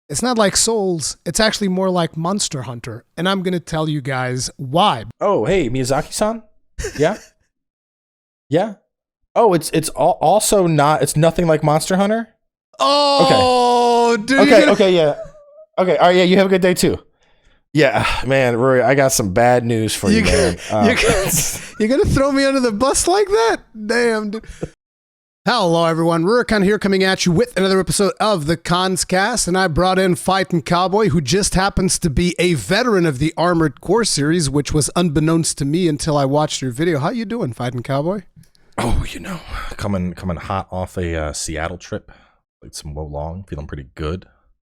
It's not like Souls. It's actually more like Monster Hunter. And I'm going to tell you guys why. Oh, hey, Miyazaki-san? Yeah? Yeah? Oh, it's also not, it's nothing like Monster Hunter? Oh, okay. dude. Okay, yeah. Okay, all right, yeah, you have a good day too. Yeah, man, Rory, I got some bad news for you, man. You're going to throw me under the bus like that? Damn, dude. Hello, everyone. Rurikhan here coming at you with another episode of the Kast, and I brought in FightinCowboy, who just happens to be a veteran of the Armored Core series, which was unbeknownst to me until I watched your video. How you doing, FightinCowboy? Oh, you know, coming hot off a Seattle trip. Played some Wolong, feeling pretty good.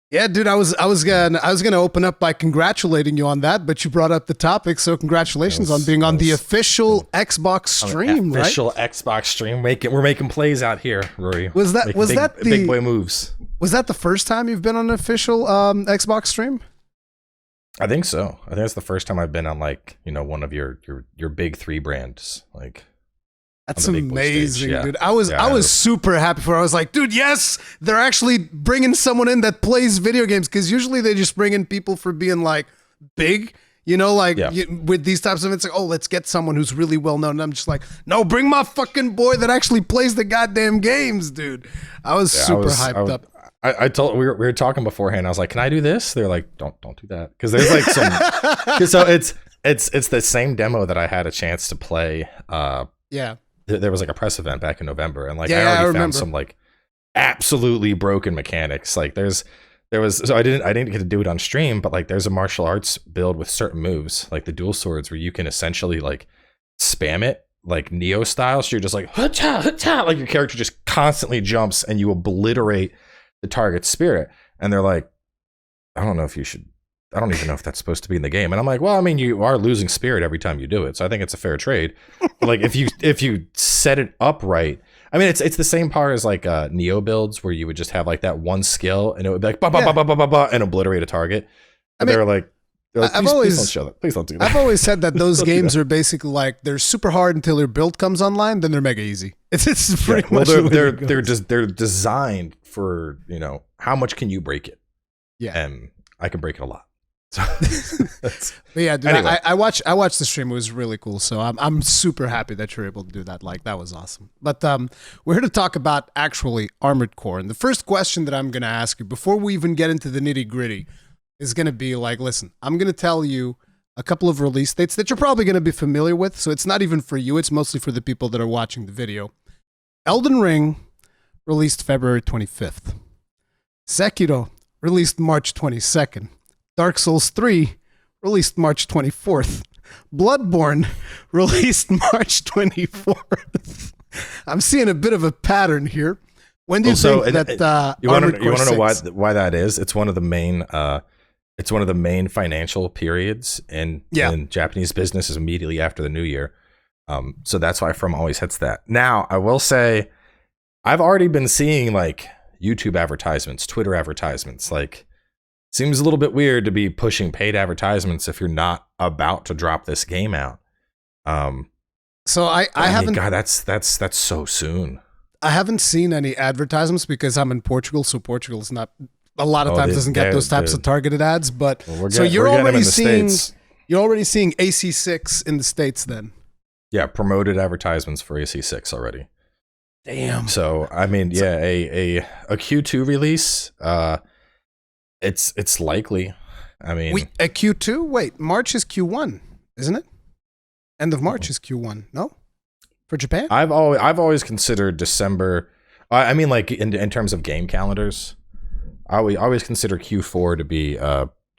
Yeah, dude, I was gonna open up by congratulating you on that, but you brought up the topic, so congratulations on being on the official Xbox stream, right? Official Xbox stream. We're making plays out here, Rory. Was that the big boy moves? Was that the first time you've been on an official Xbox stream? I think so. I think that's the first time I've been on, like, you know, one of your big three brands, like. That's amazing, dude. I was super happy for it. I was like, dude, yes, they're actually bringing someone in that plays video games, because usually they just bring in people for being like big, you know, like with these types of, it's like, oh, let's get someone who's really well known. And I'm just like, no, bring my fucking boy that actually plays the goddamn games, dude. I was super hyped up. I told we were talking beforehand. I was like, can I do this? They're like, don't do that, because there's like some. So it's the same demo that I had a chance to play. Yeah. There was like a press event back in November, and like I already found some like absolutely broken mechanics. Like there was so I didn't get to do it on stream, but like there's a martial arts build with certain moves, like the dual swords, where you can essentially like spam it like Neo style. So you're just like ha-cha, ha-cha, like your character just constantly jumps and you obliterate the target's spirit. And they're like, I don't even know if that's supposed to be in the game. And I'm like, well, I mean, you are losing spirit every time you do it, so I think it's a fair trade. But like if you set it up right, I mean, it's the same power as like Neo builds, where you would just have like that one skill and it would be like ba ba ba ba ba ba ba and obliterate a target. And they're like please don't show that. Please don't do that. I've always said that those games are basically like, they're super hard until your build comes online, then they're mega easy. It's pretty much they're designed for, you know, how much can you break it? Yeah, and I can break it a lot. But yeah, dude, anyway. I watched the stream. It was really cool. So I'm super happy that you're able to do that. Like, that was awesome. But we're here to talk about actually Armored Core. And the first question that I'm going to ask you before we even get into the nitty gritty is going to be like, listen, I'm going to tell you a couple of release dates that you're probably going to be familiar with. So it's not even for you. It's mostly for the people that are watching the video. Elden Ring released February 25th. Sekiro released March 22nd. Dark Souls 3 released March 24th. Bloodborne released March 24th. I'm seeing a bit of a pattern here. When do you think that you want to know why that is? It's one of the main financial periods in Japanese business, is immediately after the new year. So that's why From always hits that. Now, I will say, I've already been seeing like YouTube advertisements, Twitter advertisements, like. Seems a little bit weird to be pushing paid advertisements if you're not about to drop this game out. So I haven't. God, that's so soon. I haven't seen any advertisements because I'm in Portugal, so Portugal's not a lot of times doesn't get those types of targeted ads. But so you're already seeing AC6 in the States then. Yeah, promoted advertisements for AC6 already. Damn. So I mean, yeah, a Q2 release. It's likely. I mean, a Q2? Wait, March is Q1, isn't it? End of March is Q1. No, for Japan. I've always considered December. I mean, like in terms of game calendars, I always consider Q4 to be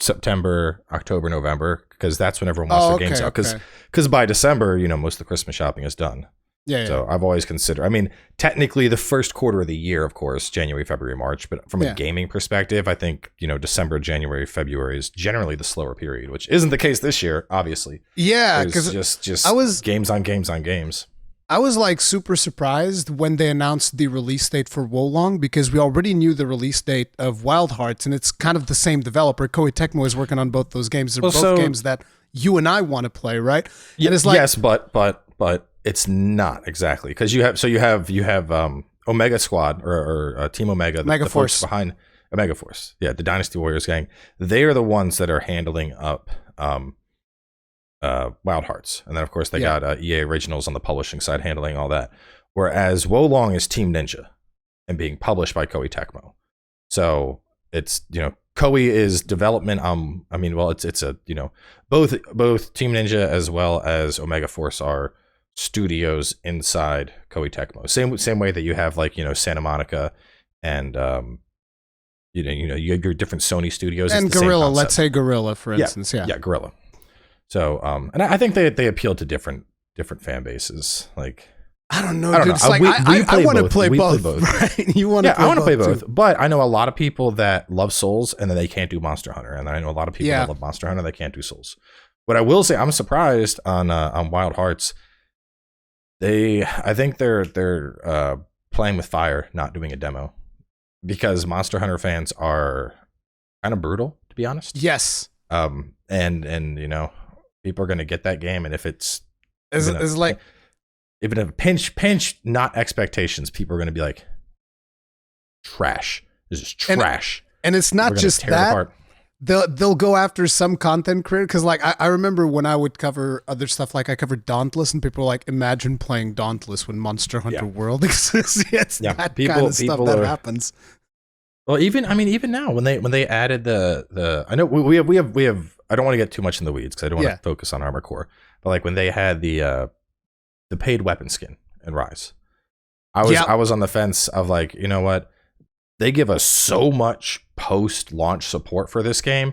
September, October, November, because that's when everyone wants their games out. Because by December, you know, most of the Christmas shopping is done. Yeah. So I've always considered, I mean, technically the first quarter of the year, of course, January, February, March, but from a gaming perspective, I think, you know, December, January, February is generally the slower period, which isn't the case this year, obviously. Yeah, because just I was games on games on games. I was like super surprised when they announced the release date for Wolong, because we already knew the release date of Wild Hearts, and it's kind of the same developer. Koei Tecmo is working on both those games. They're both games that you and I want to play, right? Yeah, it's like, yes, but it's not exactly, because you have Omega Squad or Team Omega, Mega the Force folks behind, Omega Force. Yeah, the Dynasty Warriors gang. They are the ones that are handling up Wild Hearts. And then, of course, they got EA Originals on the publishing side handling all that. Whereas Wolong is Team Ninja and being published by Koei Tecmo. So it's, Koei is development. It's a, both Team Ninja as well as Omega Force are studios inside Koei Tecmo. Same way that you have like, Santa Monica and you have your different Sony studios and Guerrilla. Let's say Guerrilla, for instance. Yeah, Guerrilla. So and I think they appeal to different fan bases. Like I don't know, dude. I want to play both. Right? You want to? Yeah, I want to play both. But I know a lot of people that love Souls and then they can't do Monster Hunter, and then I know a lot of people that love Monster Hunter they can't do Souls. But I will say I'm surprised on Wild Hearts. I think they're playing with fire, not doing a demo, because Monster Hunter fans are kind of brutal, to be honest. Yes. And people are going to get that game, and if it's like. Even if pinch, not expectations, people are going to be like, trash. This is trash. And it's not just that. They'll go after some content creator. Because like I remember when I would cover other stuff, like I covered Dauntless, and people were like, imagine playing Dauntless when Monster Hunter World exists. It's that kind of stuff that happens. Well, even now when they added the I know we have I don't want to get too much in the weeds because I don't want to focus on Armored Core, but like when they had the paid weapon skin in Rise, I was on the fence of like, you know what, they give us so much post-launch support for this game.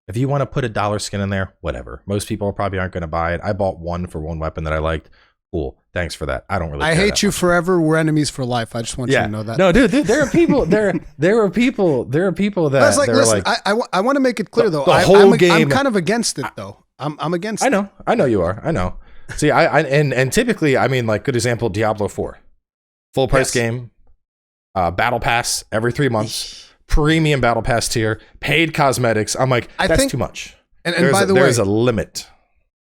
If you want to put $1 skin in there, whatever. Most people probably aren't going to buy it. I bought one for one weapon that I liked. Cool, thanks for that. I don't really. I hate you forever. We're enemies for life. I just want you to know that. No, dude, there are people. There are people that. I was like, listen, I want to make it clear though. The whole game. I'm kind of against it though. I'm against. I know you are. I know. See, and typically, I mean, like, good example, Diablo 4, full price game, battle pass every 3 months, premium battle pass tier, paid cosmetics. I'm like, that's too much. And by the way, there's a limit.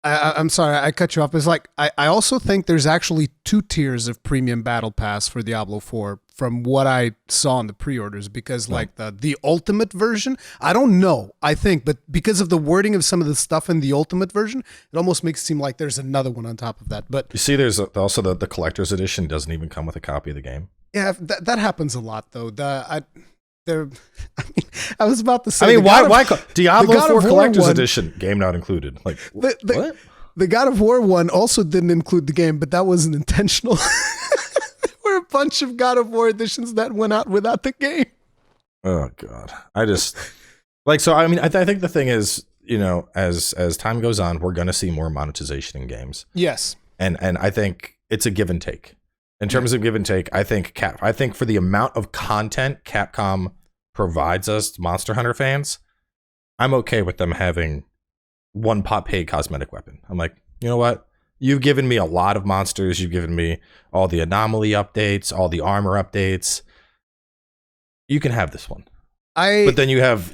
I'm sorry, I cut you off. It's like I also think there's actually 2 tiers of premium battle pass for Diablo 4 from what I saw in the pre-orders, because like the ultimate version, I don't know, I think, but because of the wording of some of the stuff in the ultimate version, it almost makes it seem like there's another one on top of that. But you see, there's also the collector's edition doesn't even come with a copy of the game. Yeah, that happens a lot though. I was about to say. I mean, why Diablo 4 Collector's Edition game not included? Like what? The God of War one also didn't include the game, but that wasn't intentional. There were a bunch of God of War editions that went out without the game. Oh God, I just like so. I mean, I think the thing is, as time goes on, we're gonna see more monetization in games. Yes, and I think it's a give and take. In terms of give and take, I think for the amount of content Capcom provides us Monster Hunter fans, I'm okay with them having one paid cosmetic weapon. I'm like, you know what? You've given me a lot of monsters. You've given me all the anomaly updates, all the armor updates. You can have this one. But then you have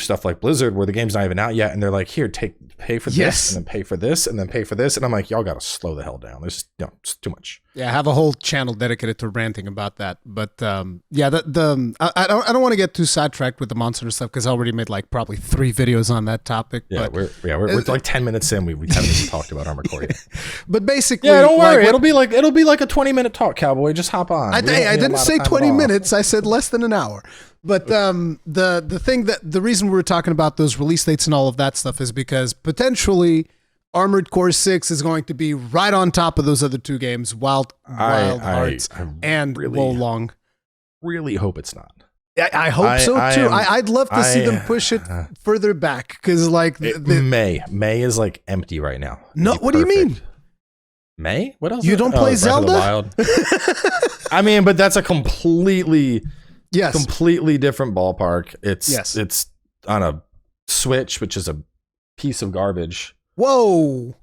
stuff like Blizzard where the game's not even out yet, and they're like, here, pay for this, and then pay for this, and then pay for this, and I'm like, y'all got to slow the hell down. There's it's too much. Yeah, I have a whole channel dedicated to ranting about that. But I don't want to get too sidetracked with the monster stuff because I already made like probably 3 videos on that topic. Yeah, but we're like 10 minutes in. We haven't even talked about Armored Core yet. But basically, yeah, don't worry. It'll be like a 20-minute talk, Cowboy. Just hop on. I didn't say 20 minutes. I said less than an hour. But the reason we're talking about those release dates and all of that stuff is because potentially Armored Core 6 is going to be right on top of those other 2 games, Wild Hearts and Wolong. Really hope it's not. I hope so too. I'd love to see them push it further back because like May is like empty right now. No, what do you mean? May? What else? You don't play Zelda? I mean, but that's a completely different ballpark. It's on a Switch, which is a piece of garbage. Whoa.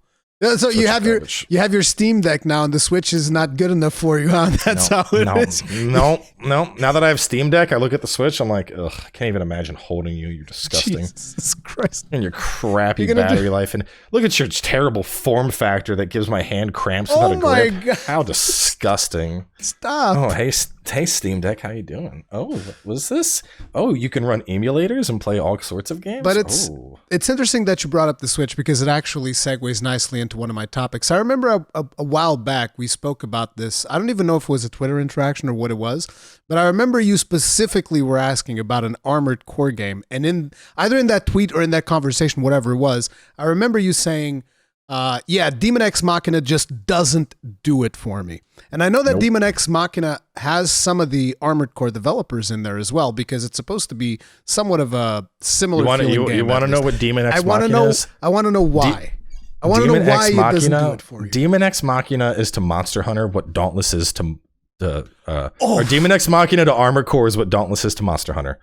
So you have your Steam Deck now, and the Switch is not good enough for you, huh? That's how it is. No. Now that I have Steam Deck, I look at the Switch, I'm like, ugh, I can't even imagine holding you. You're disgusting. Jesus Christ. And your crappy battery life. And look at your terrible form factor that gives my hand cramps without a grip. God. How disgusting. Stop. Oh, hey, Hey, Steam Deck, how you doing? Oh, what was this? Oh, you can run emulators and play all sorts of games? But it's interesting that you brought up the Switch because it actually segues nicely into one of my topics. I remember a while back we spoke about this. I don't even know if it was a Twitter interaction or what it was, but I remember you specifically were asking about an Armored Core game. And either in that tweet or in that conversation, whatever it was, I remember you saying, Demon X Machina just doesn't do it for me. And I know that Demon X Machina has some of the Armored Core developers in there as well, because it's supposed to be somewhat of a similar feeling game. You want to know what Demon X Machina is? I want to know why. I want to know why it doesn't do it for you. Demon X Machina is to Monster Hunter what Dauntless is to or Demon X Machina to Armored Core is what Dauntless is to Monster Hunter.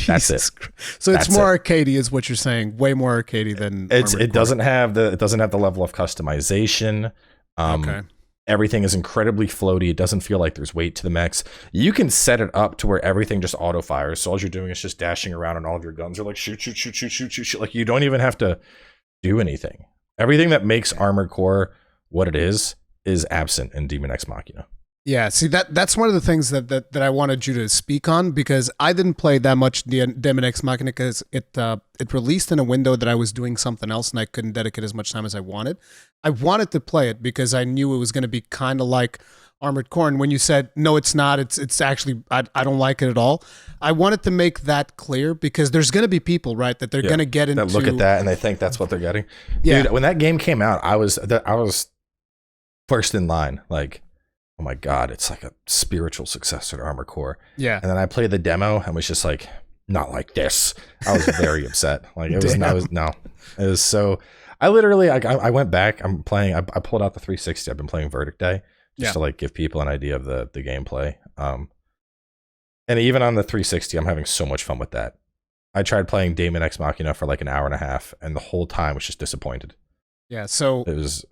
That's it. So it's more arcadey, is what you're saying. Way more arcadey than it doesn't have the level of customization. Okay. Everything is incredibly floaty. It doesn't feel like there's weight to the mechs. You can set it up to where everything just auto fires. So all you're doing is just dashing around, and all of your guns are like shoot. Like you don't even have to do anything. Everything that makes Armored Core what it is absent in Demon X Machina. Yeah, see, that's one of the things that I wanted you to speak on, because I didn't play that much Daemon X Machina because it released in a window that I was doing something else and I couldn't dedicate as much time as I wanted. I wanted to play it because I knew it was going to be kind of like Armored Core. And when you said, no, it's not, it's actually, I don't like it at all. I wanted to make that clear because there's going to be people, right, that they're going to get into. That look at that and they think that's what they're getting. Yeah. Dude, when that game came out, I was first in line, like, oh my God, it's like a spiritual successor to Armored Core. Yeah. And then I played the demo and was just like, not like this. I was very upset. Like it was so, I literally, I went back, I'm playing, I pulled out the 360. I've been playing Verdict Day just to like give people an idea of the gameplay. And even on the 360, I'm having so much fun with that. I tried playing Daemon X Machina for like an hour and a half and the whole time was just disappointed. Yeah, so it was.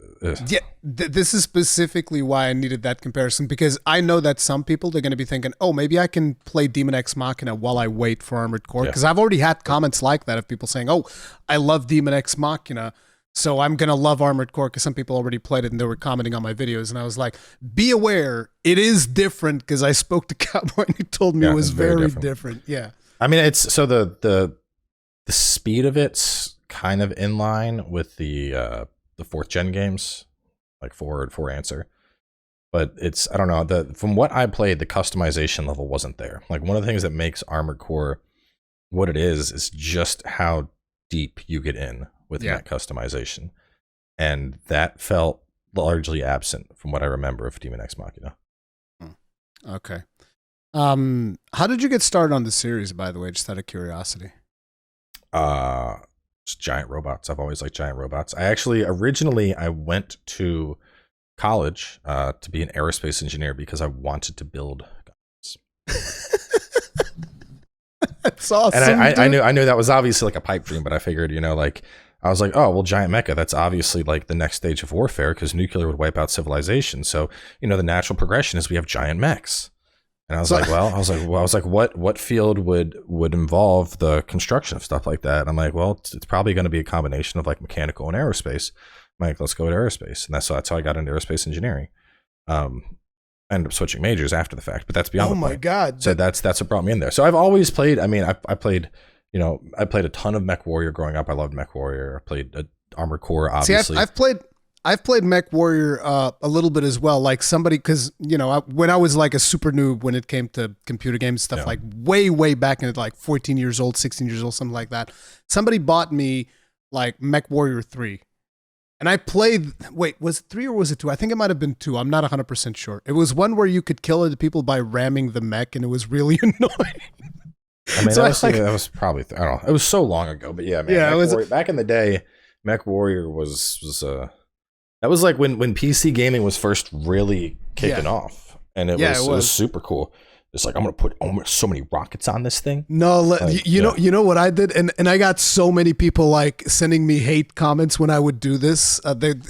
This is specifically why I needed that comparison, because I know that some people, they're going to be thinking, oh, maybe I can play Demon X Machina while I wait for Armored Core, because I've already had comments like that of people saying, oh, I love Demon X Machina, so I'm going to love Armored Core, because some people already played it and they were commenting on my videos, and I was like, be aware, it is different, because I spoke to Cowboy and he told me it was very different. Yeah. I mean, it's so the speed of it's kind of in line with the 4th gen games, like Forward, For Answer, but it's, I don't know, from what I played, the customization level wasn't there. Like one of the things that makes Armored Core what it is just how deep you get in with that customization, and that felt largely absent from what I remember of Demon X Machina. Okay. How did you get started on the series, by the way, just out of curiosity? Just giant robots. I've always liked giant robots. Originally I went to college to be an aerospace engineer because I wanted to build guns. That's awesome. And I knew that was obviously like a pipe dream, but I figured, like I was like, oh well, giant mecha, that's obviously like the next stage of warfare because nuclear would wipe out civilization. So the natural progression is we have giant mechs. And I was like, what field would involve the construction of stuff like that? And I'm like, well, it's probably going to be a combination of like mechanical and aerospace. I'm like, let's go to aerospace. And that's how I got into aerospace engineering. I ended up switching majors after the fact, but that's beyond the point. Oh my God. So that's what brought me in there. So I've always played, I mean, I played a ton of Mech Warrior growing up. I loved Mech Warrior. I played Armored Core, obviously. See, I've played Mech Warrior a little bit as well. Like somebody, because when I was like a super noob when it came to computer games stuff, like way back in like 14 years old, 16 years old, something like that. Somebody bought me like Mech Warrior 3, and I played. Wait, was it 3 or was it 2? I think it might have been 2. I'm not 100% sure. It was one where you could kill other people by ramming the mech, and it was really annoying. I mean, so that was probably I don't know. It was so long ago, but yeah, man. Yeah, Warrior, back in the day, Mech Warrior was that was like when PC gaming was first really kicking off, and it was super cool. It's like, I'm gonna put so many rockets on this thing. No, like, you know what I did, and I got so many people like sending me hate comments when I would do this. I think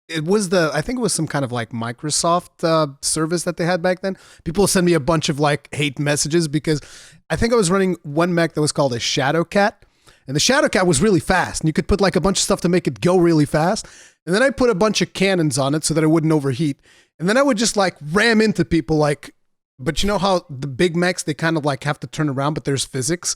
it was some kind of like Microsoft service that they had back then. People send me a bunch of like hate messages because I think I was running one mech that was called a Shadow Cat. And the Shadow Cat was really fast, and you could put like a bunch of stuff to make it go really fast. And then I put a bunch of cannons on it so that it wouldn't overheat. And then I would just like ram into people like but you know how the big mechs, they kind of like have to turn around, but there's physics.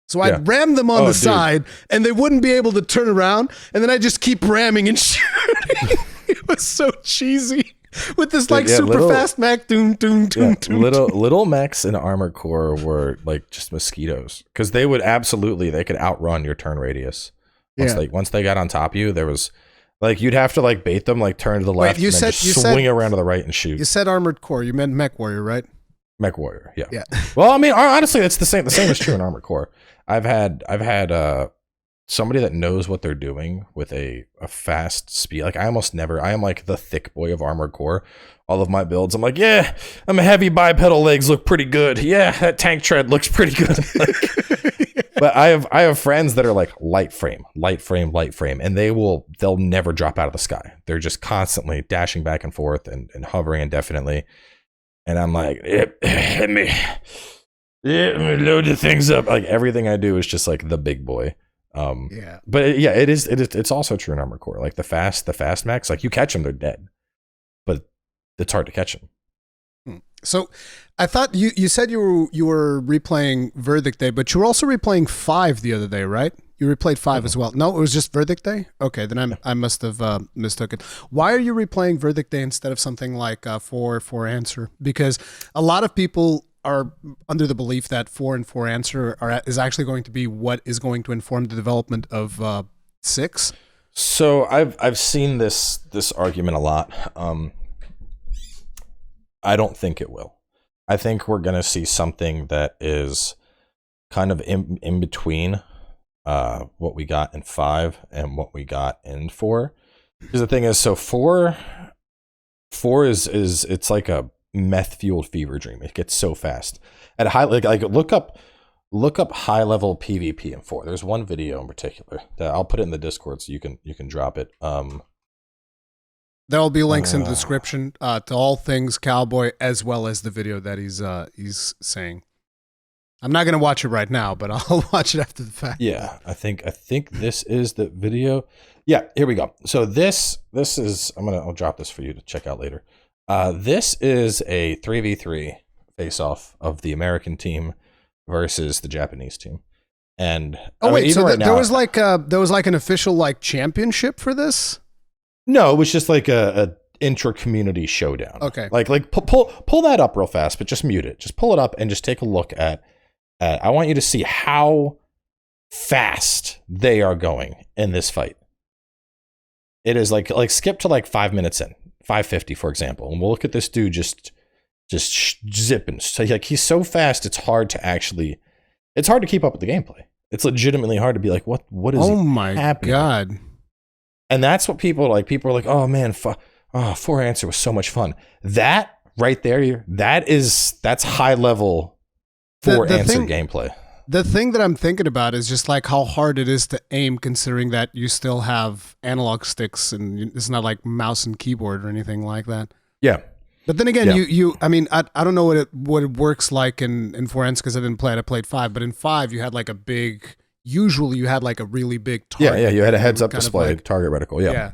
So I'd ram them on the side, and they wouldn't be able to turn around, and then I just keep ramming and shooting. It was so cheesy. With this like super fast mech, little mechs in Armored Core were like just mosquitoes, because they could outrun your turn radius. Once they got on top of you, there was like you'd have to like bait them, like turn to the left, and then just swing around to the right and shoot. You said Armored Core, you meant Mech Warrior, right? Mech Warrior, yeah. Well, I mean, honestly, it's the same. The same is true in Armored Core. I've had somebody that knows what they're doing with a fast speed. Like I am like the thick boy of Armored Core. All of my builds, I'm like, yeah, I'm a heavy bipedal legs look pretty good. Yeah, that tank tread looks pretty good. But I have friends that are like light frame, and they'll never drop out of the sky. They're just constantly dashing back and forth and hovering indefinitely. And I'm like, let me load the things up. Like everything I do is just like the big boy. But it's also true in Armored Core. Like the fast mechs, like you catch them, they're dead, but it's hard to catch them. So I thought you said you were replaying Verdict Day, but you were also replaying 5 the other day, right? You replayed 5 as well. No, it was just Verdict Day? Okay, then I must have mistook it. Why are you replaying Verdict Day instead of something like 4 Answer? Because a lot of people are under the belief that 4 and 4 Answer is actually going to be what is going to inform the development of 6. So I've seen this argument a lot. I don't think it will. I think we're gonna see something that is kind of in between what we got in 5 and what we got in 4. Because the thing is, so 4 is it's like a meth fueled fever dream. It gets so fast at high, like look up high level PvP in 4. There's one video in particular that I'll put it in the Discord so you can drop it. There'll be links in the description to all things cowboy, as well as the video that he's saying. I'm not gonna watch it right now, but I'll watch it after the fact. Yeah, I think this is the video. Yeah, here we go. So this is I'll drop this for you to check out later. This is a 3v3 face-off of the American team versus the Japanese team. And there was like an official like championship for this? No, it was just like a intra-community showdown. Okay. Like pull that up real fast, but just mute it. Just pull it up and just take a look at I want you to see how fast they are going in this fight. It is like skip to like 5 minutes in, 5:50 for example, and we'll look at this dude just zipping. So like he's so fast, it's hard to keep up with the gameplay. It's legitimately hard to be like, what is oh my happening? God. And that's what people like. People are like, oh man, 4 Answer was so much fun. That right there, that's high level 4 Answer gameplay. The thing that I'm thinking about is just like how hard it is to aim, considering that you still have analog sticks and it's not like mouse and keyboard or anything like that. Yeah. But then again, I mean, I don't know what it works like in 4 Answer because I didn't play it. I played 5, but in 5 you had like usually you had like a really big target. Yeah, you had a heads-up display, like, target reticle, yeah.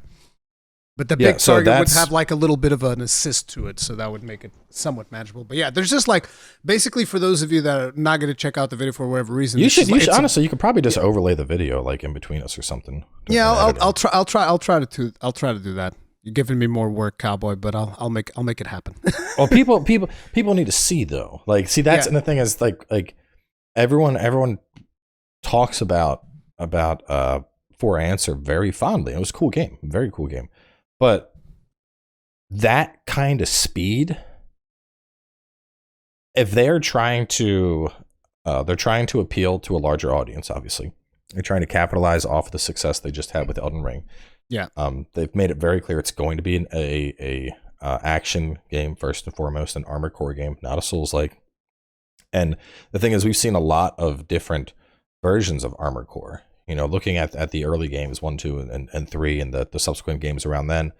But the big target would have like a little bit of an assist to it, so that would make it somewhat manageable. But yeah, there's just like, basically for those of you that are not going to check out the video for whatever reason. You should honestly, you could probably just overlay the video like in between us or something. Yeah, I'll try to do that. You're giving me more work, cowboy, but I'll make it happen. Well, people need to see though. Like, see, that's and the thing is like everyone talks about 4 Answer very fondly. It was a cool game, very cool game. But that kind of speed, if they're trying to appeal to a larger audience, obviously. They're trying to capitalize off the success they just had with Elden Ring. Yeah. They've made it very clear it's going to be a action game first and foremost, an Armored Core game, not a Souls-like. And the thing is, we've seen a lot of different versions of Armored Core. You know, looking at the early games, 1, 2, and 3, and the subsequent games around then,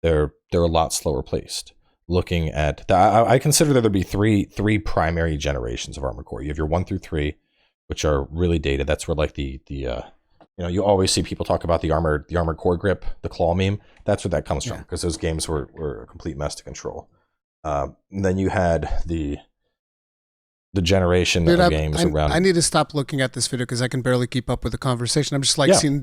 they're a lot slower placed. Looking at I consider there to be three primary generations of Armored Core. You have your 1 through 3, which are really dated. That's where like the you always see people talk about the armored core grip, the claw meme. That's where that comes from, because those games were a complete mess to control. And then you had the the generation of games around. I need to stop looking at this video because I can barely keep up with the conversation. I'm just like seeing.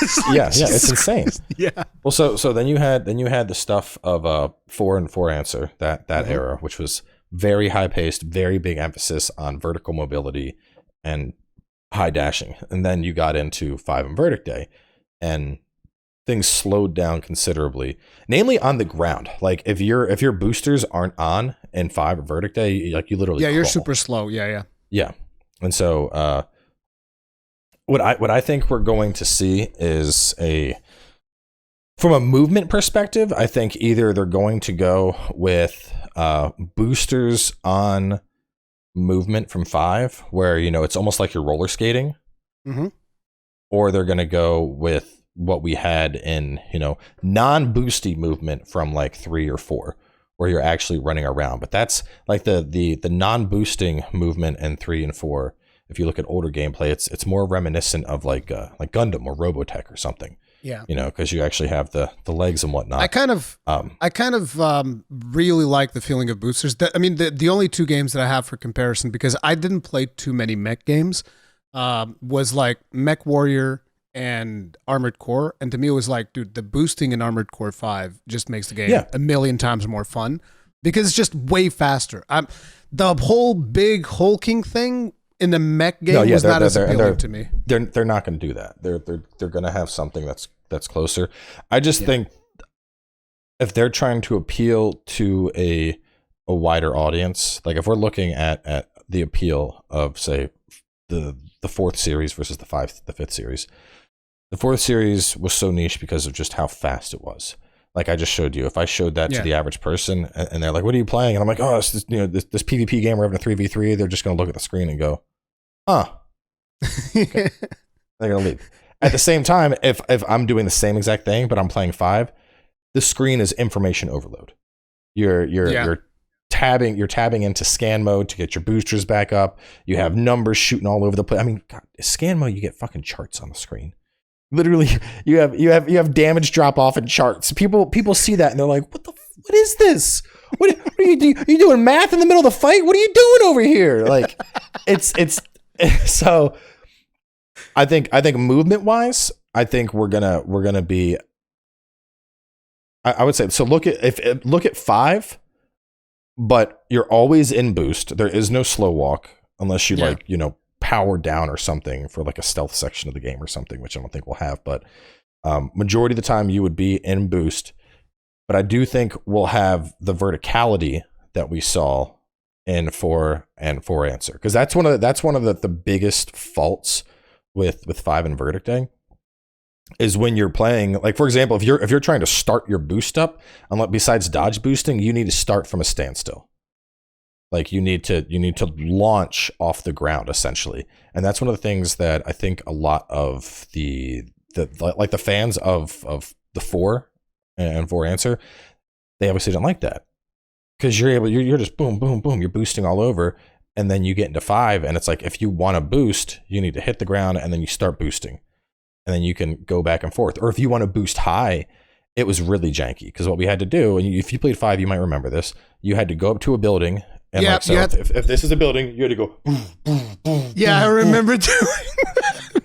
It's insane. Yeah. Well, so then you had the stuff of 4 and 4 answer that era, which was very high paced, very big emphasis on vertical mobility and high dashing, and then you got into 5 and Verdict Day, and things slowed down considerably, namely on the ground. Like if your boosters aren't on in 5 or Verdict Day, like you literally you're crawl. super slow. Yeah. And so what I think we're going to see is from a movement perspective, I think either they're going to go with boosters on movement from 5, where it's almost like you're roller skating, or they're going to go with what we had in non-boosty movement from like 3 or 4, where you're actually running around. But that's like the non-boosting movement in 3 and 4. If you look at older gameplay, it's more reminiscent of like Gundam or Robotech or something. Yeah, because you actually have the legs and whatnot. I kind of really like the feeling of boosters. I mean, the only 2 games that I have for comparison, because I didn't play too many mech games, was like Mech Warrior and Armored Core, and to me it was like, dude, the boosting in Armored Core 5 just makes the game a million times more fun because it's just way faster. The whole big hulking thing in the mech game was not as appealing to me. They're not going to do that. They're going to have something that's closer. I just think if they're trying to appeal to a wider audience, like if we're looking at the appeal of say the 4th series versus the 5th series, the 4th series was so niche because of just how fast it was. Like I just showed you, if I showed that to the average person and they're like, "What are you playing?" and I'm like, "Oh, it's this, this PvP game. We're having a 3v3." They're just going to look at the screen and go, "Huh." Okay. They're going to leave. At the same time, if I'm doing the same exact thing but I'm playing 5, the screen is information overload. You're tabbing into scan mode to get your boosters back up. You have numbers shooting all over the place. I mean, God, scan mode, you get fucking charts on the screen. Literally, you have damage drop off in charts. People see that and they're like, what is this? What are you doing? You doing math in the middle of the fight? What are you doing over here? Like, it's so. I think movement wise, I think we're gonna be. I would say so. Look at 5, but you're always in boost. There is no slow walk unless you power down or something for like a stealth section of the game or something, which I don't think we'll have. But majority of the time you would be in boost. But I do think we'll have the verticality that we saw in 4 and 4 answer, because that's one of the biggest faults with 5 and Verdict Day is when you're playing, like for example, if you're trying to start your boost up, besides dodge boosting, you need to start from a standstill. Like you need to launch off the ground essentially, and that's one of the things that I think a lot of the fans of the 4 and 4 answer, they obviously don't like that, because you're just boom boom boom, you're boosting all over, and then you get into 5 and it's like if you want to boost, you need to hit the ground and then you start boosting, and then you can go back and forth. Or if you want to boost high, it was really janky, because what we had to do, and if you played 5, you might remember this, you had to go up to a building. And if this is a building, you had to go boom, boom, boom. Yeah, boom, I remember doing that.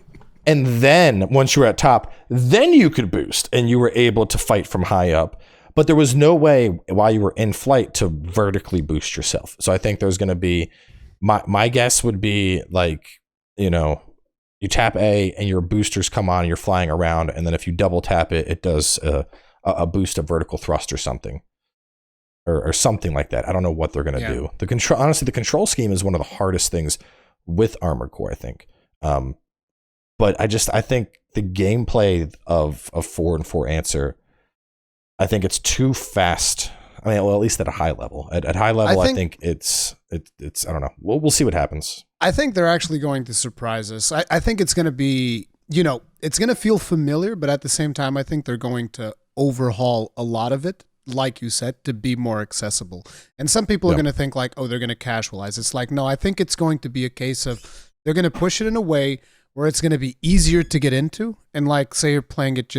And then once you were at top, then you could boost and you were able to fight from high up. But there was no way while you were in flight to vertically boost yourself. So I think there's going to be, my guess would be like, you tap A and your boosters come on and you're flying around. And then if you double tap it, it does a boost of vertical thrust or something. Or something like that. I don't know what they're going to do. The control scheme is one of the hardest things with Armored Core, I think. But I think the gameplay of 4 and 4 answer, I think it's too fast. I mean, well, at least at a high level. At high level, I think it's I don't know. We'll see what happens. I think they're actually going to surprise us. I think it's going to be, it's going to feel familiar, but at the same time, I think they're going to overhaul a lot of it, like you said, to be more accessible. And some people are going to think like, oh, they're going to casualize. It's like, no, I think it's going to be a case of they're going to push it in a way where it's going to be easier to get into. And like, say you're playing it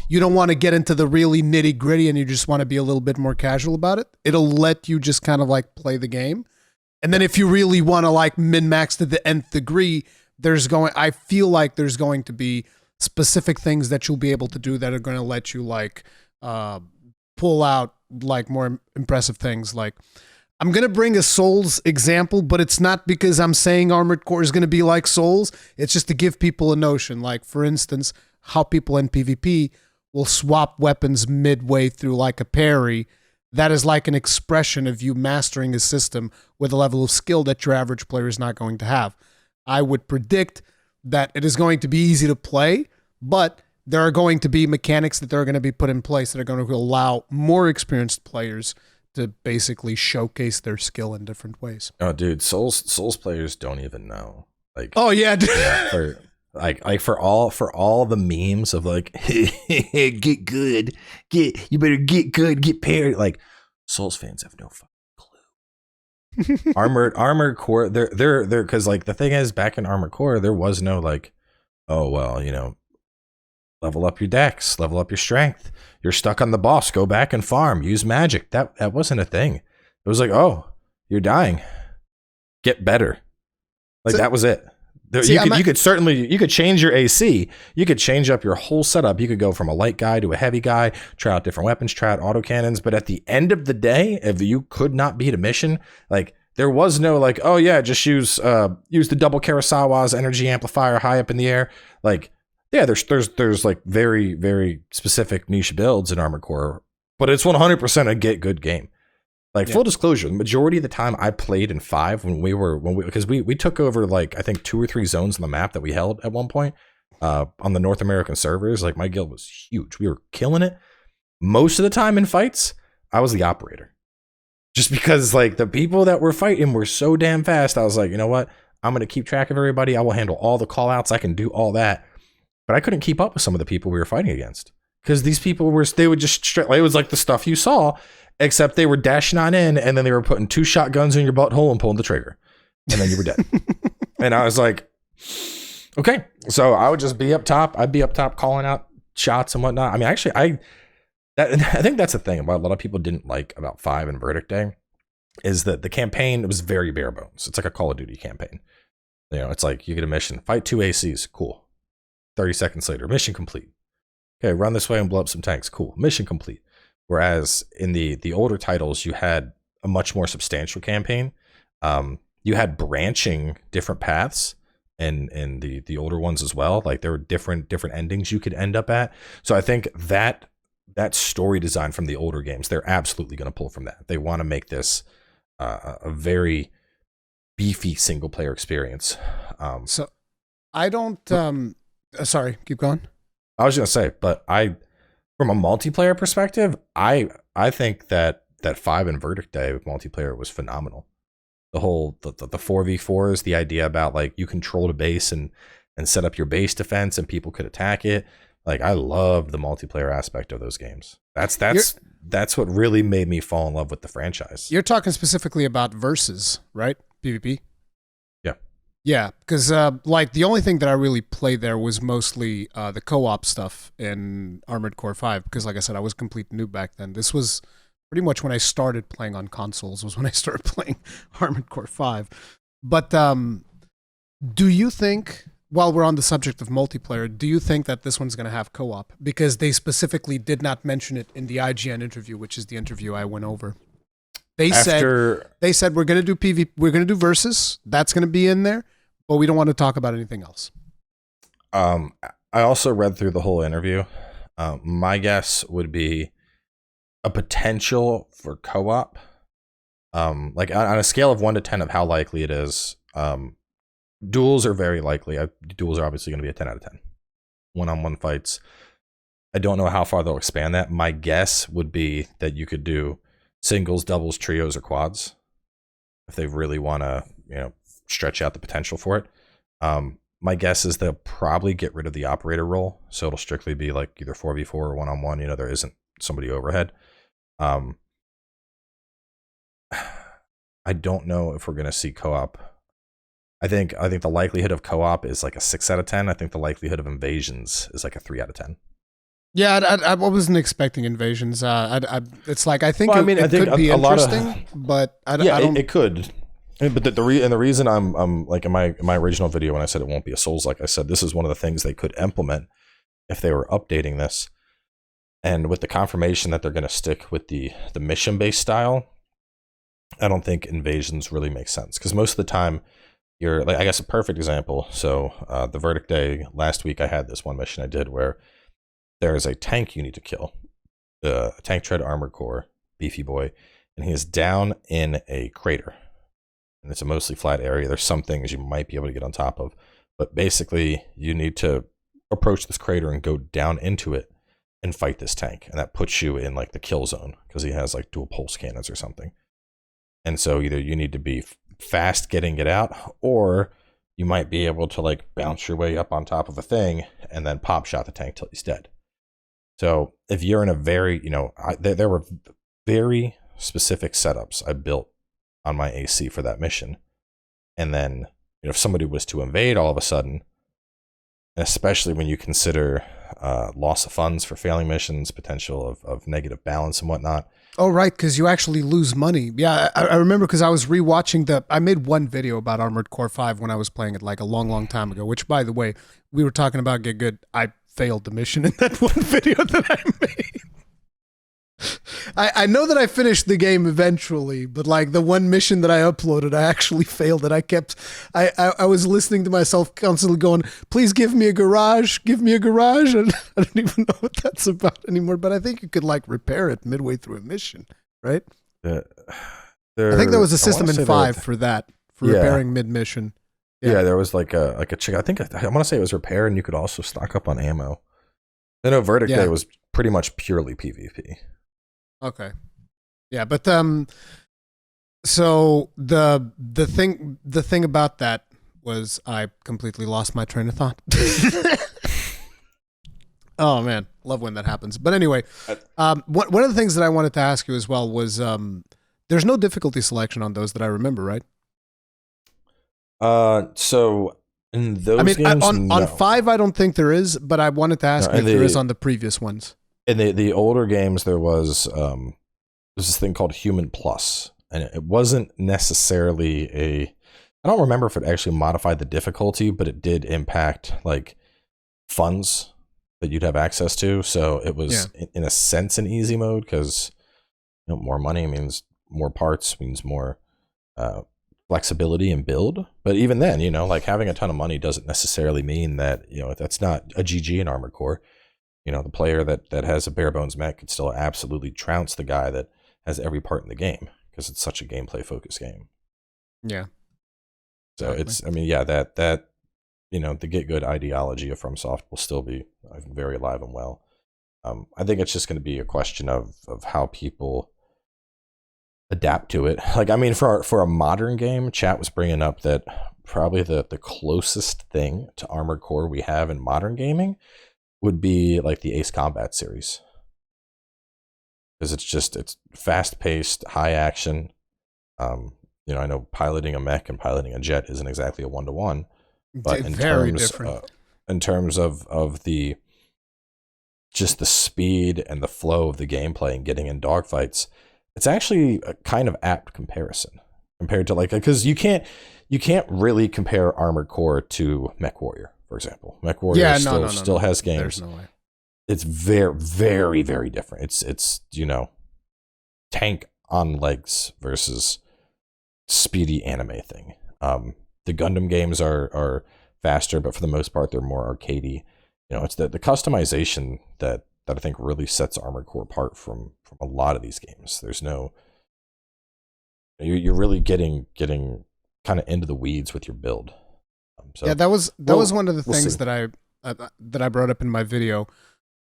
you don't want to get into the really nitty gritty and you just want to be a little bit more casual about it. It'll let you just kind of like play the game. And then if you really want to like min-max to the nth degree, I feel like there's going to be specific things that you'll be able to do that are going to let you like pull out like more impressive things. Like, I'm going to bring a Souls example, but it's not because I'm saying Armored Core is going to be like Souls. It's just to give people a notion. Like, for instance, how people in PvP will swap weapons midway through like a parry. That is like an expression of you mastering a system with a level of skill that your average player is not going to have. I would predict that it is going to be easy to play, but there are going to be mechanics that are going to be put in place that are going to allow more experienced players to basically showcase their skill in different ways. Oh, dude, Souls players don't even know. Like, oh yeah, dude. Yeah, for all the memes of like, get good, you better get good, get paired. Like, Souls fans have no fucking clue. Armored Core, they're because like the thing is, back in Armored Core, there was no like, oh well, you know, level up your dex, level up your strength. You're stuck on the boss. Go back and farm. Use magic. That wasn't a thing. It was like, oh, you're dying. Get better. Like, so, that was it. You could change your AC. You could change up your whole setup. You could go from a light guy to a heavy guy, try out different weapons, try out autocannons. But at the end of the day, if you could not beat a mission, like, there was no like, oh yeah, just use the double Kurosawa's energy amplifier high up in the air. Like, yeah, there's like very, very specific niche builds in Armored Core, but it's 100% a get good game. Like, full disclosure, the majority of the time I played in 5 because we took over like I think 2 or 3 zones on the map that we held at one point on the North American servers. Like, my guild was huge. We were killing it. Most of the time in fights, I was the operator. Just because like the people that were fighting were so damn fast, I was like, you know what? I'm going to keep track of everybody. I will handle all the call outs. I can do all that. But I couldn't keep up with some of the people we were fighting against because these people they would just it was like the stuff you saw, except they were dashing on in and then they were putting 2 shotguns in your butthole and pulling the trigger, and then you were dead. And I was like, okay. So I would just be up top. I'd be up top calling out shots and whatnot. I mean, actually, I think that's the thing about a lot of people didn't like about 5 and Verdict Day is that the campaign was very bare bones. It's like a Call of Duty campaign. You know, it's like you get a mission, fight 2 ACs, cool. 30 seconds later, mission complete. Okay, run this way and blow up some tanks. Cool, mission complete. Whereas in the older titles, you had a much more substantial campaign. You had branching different paths in the older ones as well. Like, there were different endings you could end up at. So I think that story design from the older games, they're absolutely going to pull from that. They want to make this a very beefy single player experience. So I don't. Sorry, keep going. I was gonna say, but from a multiplayer perspective, I think that 5 and Verdict Day multiplayer was phenomenal. The whole the 4v4s, the idea about like you controlled a base and set up your base defense and people could attack it. Like, I loved the multiplayer aspect of those games. That's what really made me fall in love with the franchise. You're talking specifically about Versus, right? PvP. Yeah, because like the only thing that I really played there was mostly the co-op stuff in Armored Core 5. Because like I said, I was a complete noob back then. This was pretty much when I started playing on consoles. Was when I started playing Armored Core 5. But do you think, while we're on the subject of multiplayer, do you think that this one's going to have co-op? Because they specifically did not mention it in the IGN interview, which is the interview I went over. They said we're going to do PvP, we're going to do Versus. That's going to be in there. But we don't want to talk about anything else. I also read through the whole interview. My guess would be a potential for co-op. Like on a scale of 1 to 10 of how likely it is, duels are very likely. Duels are obviously going to be a 10 out of 10. One-on-one fights. I don't know how far they'll expand that. My guess would be that you could do singles, doubles, trios, or quads if they really want to, you know, stretch out the potential for it. My guess is they'll probably get rid of the operator role, so it'll strictly be like either 4v4 or one-on-one. You know, there isn't somebody overhead. I don't know if we're going to see co-op. I think the likelihood of co-op is like a 6 out of 10. I think the likelihood of invasions is like a 3 out of 10. Yeah, I wasn't expecting invasions. It's like I think it could be interesting, but I don't. It could. But the reason I'm like in my original video when I said it won't be a Souls, like I said, this is one of the things they could implement if they were updating this. And with the confirmation that they're going to stick with the mission based style, I don't think invasions really make sense, because most of the time you're like, I guess a perfect example. So the verdict day last week, I had this one mission I did where there is a tank you need to kill, a tank tread armored core beefy boy, and he is down in a crater, and it's a mostly flat area. There's some things you might be able to get on top of, but basically you need to approach this crater and go down into it and fight this tank, and that puts you in like the kill zone because he has like dual pulse cannons or something. And so either you need to be fast getting it out, or you might be able to like bounce your way up on top of a thing and then pop shot the tank till he's dead. So if you're in a very, there were very specific setups I built on my AC for that mission. And then, if somebody was to invade all of a sudden, especially when you consider loss of funds for failing missions, potential of negative balance and whatnot. Oh, right, because you actually lose money. Yeah, I remember because I was rewatching I made one video about Armored Core 5 when I was playing it like a long, long time ago, which, by the way, we were talking about Get Good. I failed the mission in that one video that I made. I know that I finished the game eventually, but like the one mission that I uploaded, I actually failed it. I was listening to myself constantly going, please give me a garage, and I don't even know what that's about anymore, but I think you could like repair it midway through a mission, right? I think there was a system in 5 for that, for repairing mid-mission. Yeah, there was like a chick. I want to say it was repair, and you could also stock up on ammo. I know Verdict Day was pretty much purely PvP. Okay. Yeah, but so the thing about that was I completely lost my train of thought. Oh man, love when that happens. But anyway, one of the things that I wanted to ask you as well was there's no difficulty selection on those that I remember, right? So in those games, on 5 I don't think there is, but I wanted to ask if there is on the previous ones. In the older games, there was this thing called Human Plus, and it wasn't necessarily I don't remember if it actually modified the difficulty, but it did impact like funds that you'd have access to. So it was in a sense an easy mode, because more money means more parts, means more flexibility and build. But even then, like having a ton of money doesn't necessarily mean that that's not a GG in Armored Core. The player that has a bare bones mech could still absolutely trounce the guy that has every part in the game, because it's such a gameplay focused game. Yeah. So exactly. That the Get Good ideology of FromSoft will still be very alive and well. I think it's just going to be a question of how people adapt to it. Like, I mean, for a modern game, chat was bringing up that probably the closest thing to Armored Core we have in modern gaming would be like the Ace Combat series, because it's fast paced, high action. I know piloting a mech and piloting a jet isn't exactly a 1-to-1, but in terms of the just the speed and the flow of the gameplay and getting in dogfights, it's actually a kind of apt comparison compared to because you can't really compare Armored Core to Mech Warrior. For example, Mech Warrior still has games. There's no way. It's very, very, very different. It's tank on legs versus speedy anime thing. The Gundam games are faster, but for the most part, they're more arcadey. It's the customization that I think really sets Armored Core apart from a lot of these games. There's no, you're really getting kind of into the weeds with your build. So, that was one of the things that I brought up in my video,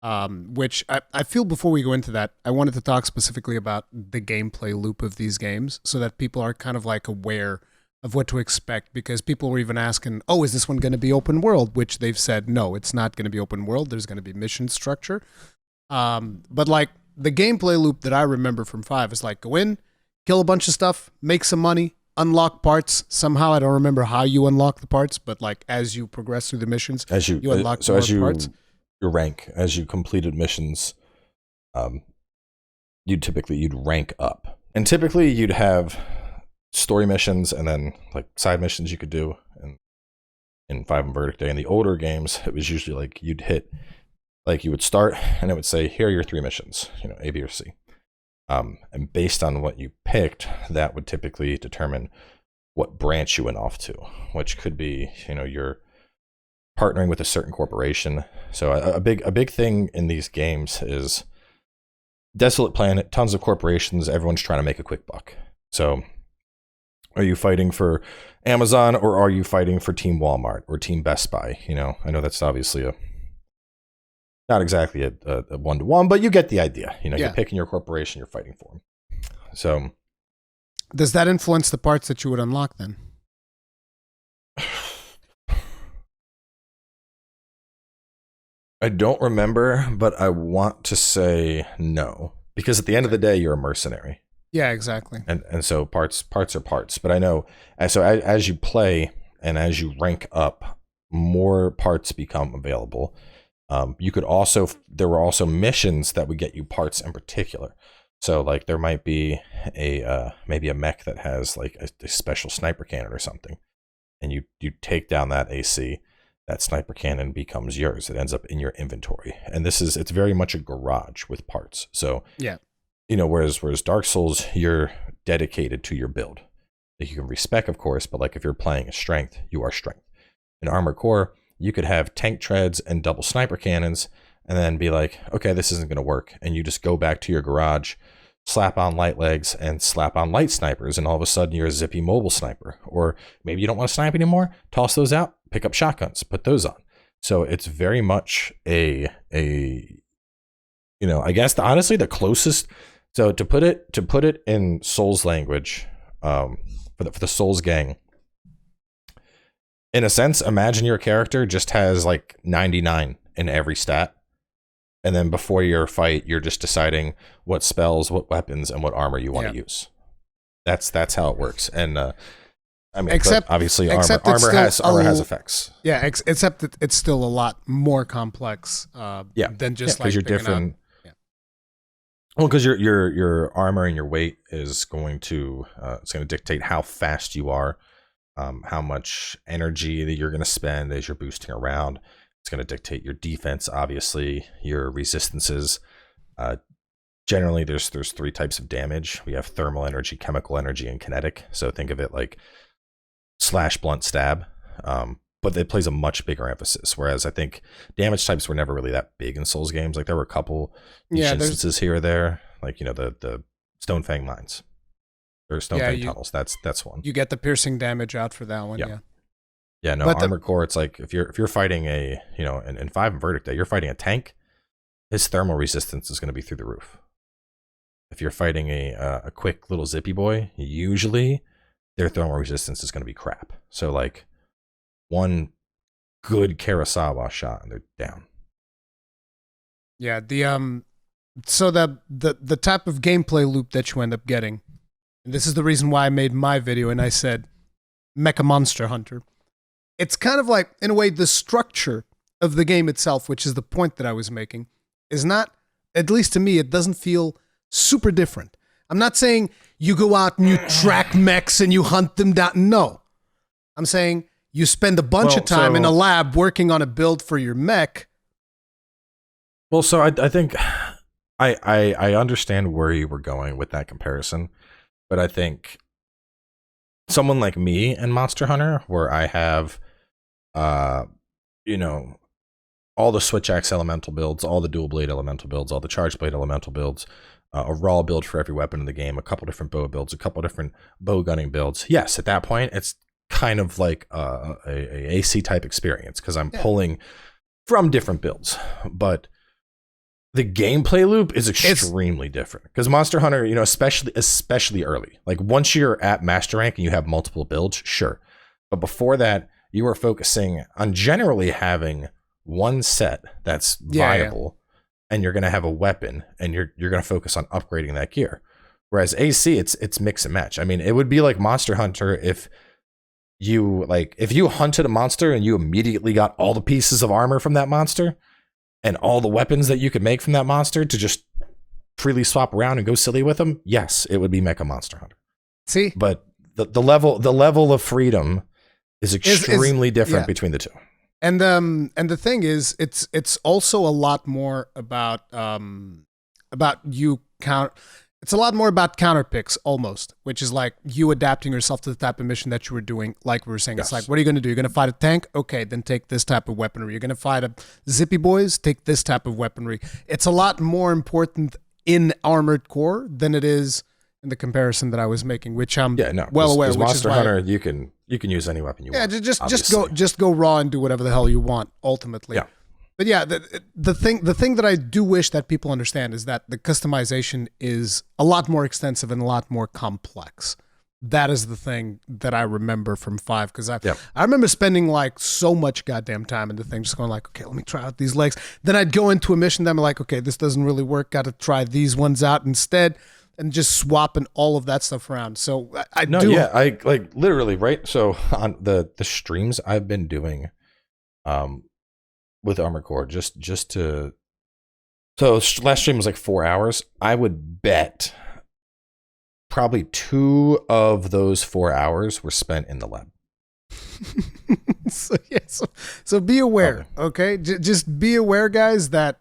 which I feel before we go into that, I wanted to talk specifically about the gameplay loop of these games so that people are kind of like aware of what to expect, because people were even asking, oh, is this one going to be open world? Which they've said, no, it's not going to be open world. There's going to be mission structure. But like the gameplay loop that I remember from 5 is like go in, kill a bunch of stuff, make some money, unlock parts somehow. I don't remember how you unlock the parts, but like as you progress through the missions, you unlock parts. Your rank as you completed missions, you'd rank up, and typically you'd have story missions and then like side missions you could do in 5 and Verdict Day. In the older games, it was usually like you'd hit, like you would start and it would say, here are your 3 missions, A, B, or C. And based on what you picked, that would typically determine what branch you went off to, which could be, you're partnering with a certain corporation. So a big thing in these games is desolate planet, tons of corporations, everyone's trying to make a quick buck. So are you fighting for Amazon or are you fighting for Team Walmart or Team Best Buy? I know that's obviously not exactly a 1-to-1, but you get the idea. You're picking your corporation, you're fighting for them. So does that influence the parts that you would unlock then? I don't remember, but I want to say no, because at the end of the day, you're a mercenary. Yeah, exactly. And so parts are parts. But I know, so as you play and as you rank up, more parts become available. There were also missions that would get you parts in particular. So like there might be maybe a mech that has like a special sniper cannon or something, and you take down that AC. That sniper cannon becomes yours. It ends up in your inventory. And it's very much a garage with parts. So, yeah, whereas Dark Souls, you're dedicated to your build. Like you can respec, of course, but like if you're playing a strength, you are strength. In Armored Core, you could have tank treads and double sniper cannons and then be like, okay, this isn't going to work. And you just go back to your garage, slap on light legs and slap on light snipers. And all of a sudden you're a zippy mobile sniper. Or maybe you don't want to snipe anymore. Toss those out, pick up shotguns, put those on. So it's very much I guess honestly the closest. So to put it in Souls language, for the Souls gang, in a sense, imagine your character just has like 99 in every stat. And then before your fight, you're just deciding what spells, what weapons, and what armor you want to use. That's how it works. And obviously armor has effects. Yeah, except that it's still a lot more complex than just like you're different. Well, because your armor and your weight is going to dictate how fast you are, how much energy that you're going to spend as you're boosting around. It's going to dictate your defense, obviously, your resistances. Generally, there's 3 types of damage. We have thermal energy, chemical energy, and kinetic. So think of it like slash, blunt, stab. But it plays a much bigger emphasis. Whereas I think damage types were never really that big in Souls games. Like there were a couple instances here or there, like the Stone Fang mines or Stone Fang tunnels. That's one. You get the piercing damage out for that one. Yeah, no, but Armored Core, it's like if you're fighting in 5 and Verdict Day, you're fighting a tank, his thermal resistance is going to be through the roof. If you're fighting a quick little zippy boy, usually their thermal resistance is going to be crap. So like one good Kurosawa shot and they're down. Yeah, so the type of gameplay loop that you end up getting, and this is the reason why I made my video and I said Mecha Monster Hunter. It's kind of like, in a way, the structure of the game itself, which is the point that I was making, is not, at least to me, it doesn't feel super different. I'm not saying you go out and you track mechs and you hunt them down. No. I'm saying you spend a bunch of time in a lab working on a build for your mech. Well, so I think I understand where you were going with that comparison, but I think someone like me in Monster Hunter, where I have, all the Switch Axe elemental builds, all the dual blade elemental builds, all the charge blade elemental builds, a raw build for every weapon in the game, a couple different bow builds, a couple different bow gunning builds. Yes, at that point, it's kind of like a AC type experience because I'm pulling from different builds, but the gameplay loop is extremely different because Monster Hunter, especially early, like once you're at master rank and you have multiple builds, sure. But before that, you are focusing on generally having one set that's viable and you're going to have a weapon and you're going to focus on upgrading that gear. Whereas AC, it's mix and match. I mean, it would be like Monster Hunter if you hunted a monster and you immediately got all the pieces of armor from that monster and all the weapons that you could make from that monster to just freely swap around and go silly with them. Yes, it would be Mecha Monster Hunter. See, but the level of freedom is extremely different between the two. And the thing is, it's also a lot more about you count. It's a lot more about counter picks almost, which is like you adapting yourself to the type of mission that you were doing. Like we were saying, It's like, what are you going to do? You're going to fight a tank? Okay, then take this type of weaponry. You're going to fight a zippy boys? Take this type of weaponry. It's a lot more important in Armored Core than it is in the comparison that I was making, which I'm well aware. Which Monster is Hunter, you can use any weapon you want. Yeah, just go raw and do whatever the hell you want. Ultimately, yeah. But yeah, the thing that I do wish that people understand is that the customization is a lot more extensive and a lot more complex. That is the thing that I remember from 5, because I remember spending like so much goddamn time in the thing, just going like, okay, let me try out these legs. Then I'd go into a mission, then I'm like, okay, this doesn't really work. Got to try these ones out instead, and just swapping all of that stuff around. So I like literally, right? So on the streams I've been doing, with Armored Core, just to, so last stream was like 4 hours. I would bet probably 2 of those 4 hours were spent in the lab. So be aware, okay? Just be aware, guys, that,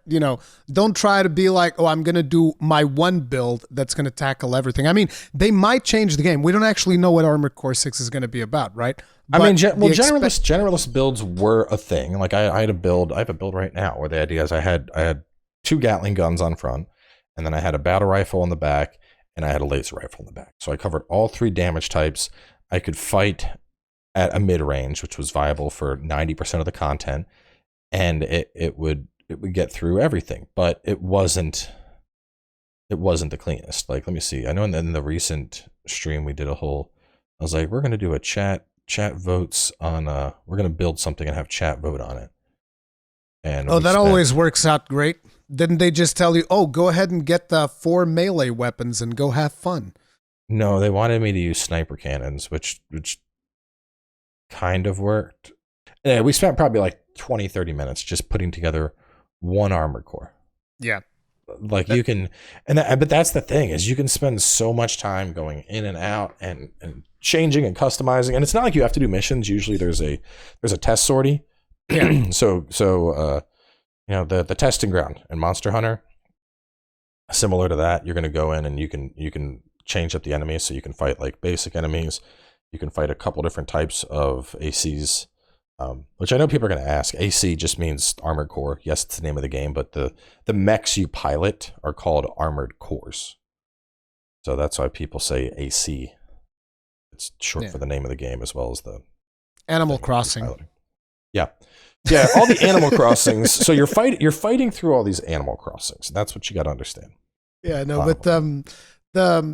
don't try to be like, oh, I'm going to do my one build that's going to tackle everything. I mean, they might change the game. We don't actually know what Armored Core 6 is going to be about, right? But generalist builds were a thing. Like I have a build right now where the idea is I had 2 Gatling guns on front, and then I had a battle rifle on the back, and I had a laser rifle on the back. So I covered all 3 damage types. I could fight at a mid-range, which was viable for 90% of the content, and it would get through everything, but it wasn't the cleanest. Like, let me see. I know in the recent stream we did I was like, we're going to do a chat votes on we're going to build something and have chat vote on it. And that always works out great. Didn't they just tell you, oh, go ahead and get the 4 melee weapons and go have fun? No, they wanted me to use sniper cannons, which kind of worked. Yeah, we spent probably like 20-30 minutes just putting together one Armored Core. Yeah. Like you can, but that's the thing, is you can spend so much time going in and out and changing and customizing, and it's not like you have to do missions. Usually there's a test sortie. Yeah. So the testing ground in Monster Hunter, similar to that, you're going to go in and you can change up the enemies, so you can fight like basic enemies. You can fight a couple different types of ACs, which I know people are going to ask. AC just means Armored Core. Yes, it's the name of the game, but the mechs you pilot are called Armored Cores. So that's why people say AC. It's short for the name of the game, as well as the Animal Crossing. Yeah, all the Animal Crossings. So you're fighting through all these Animal Crossings. That's what you got to understand. Yeah, no, but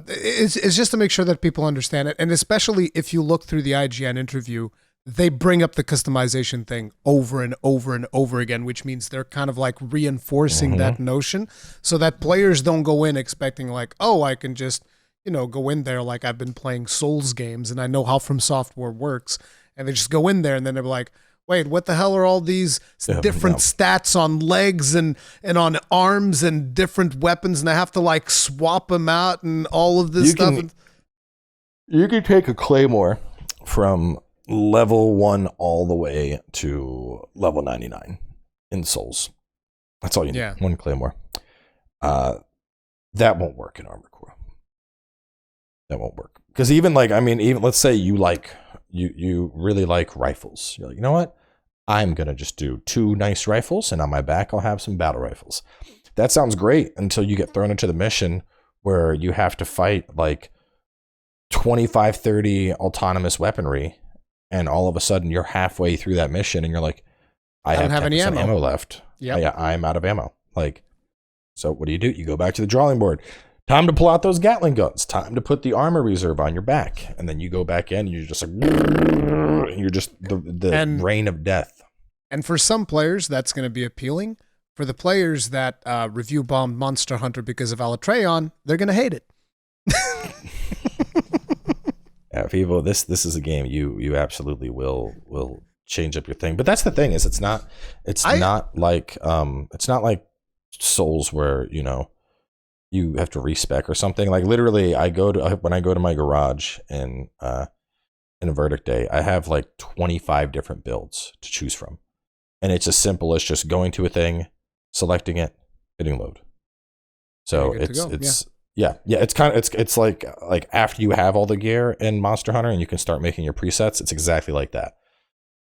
it's just to make sure that people understand it, and especially if you look through the IGN interview, they bring up the customization thing over and over and over again, which means they're kind of like reinforcing that notion, so that players don't go in expecting like, oh, I can just go in there like I've been playing Souls games and I know how From Software works, and they just go in there and then they're like, wait, what the hell are all these different stats on legs and on arms and different weapons, and I have to like swap them out and all of this stuff? You can take a claymore from level 1 all the way to level 99 in Souls. That's all you need. One claymore. That won't work in Armored Core. That won't work. Because even let's say you really like rifles. You're like, you know what? I'm going to just do 2 nice rifles, and on my back I'll have some battle rifles. That sounds great until you get thrown into the mission where you have to fight like 25-30 autonomous weaponry, and all of a sudden you're halfway through that mission and you're like, I don't have any ammo left. Yeah, I'm out of ammo. Like, so what do? You go back to the drawing board. Time to pull out those Gatling guns. Time to put the armor reserve on your back. And then you go back in and you're just like, you're just the rain of death. And for some players, that's going to be appealing. For the players that review bombed Monster Hunter because of Alatreon, they're going to hate it. Yeah, people, this is a game you absolutely will change up your thing. But that's the thing, is it's not like Souls where, you have to respec or something. Like literally, when I go to my garage in a verdict day, I have like 25 different builds to choose from, and it's as simple as just going to a thing, selecting it, hitting load. So it's it's like after you have all the gear in Monster Hunter and you can start making your presets, it's exactly like that.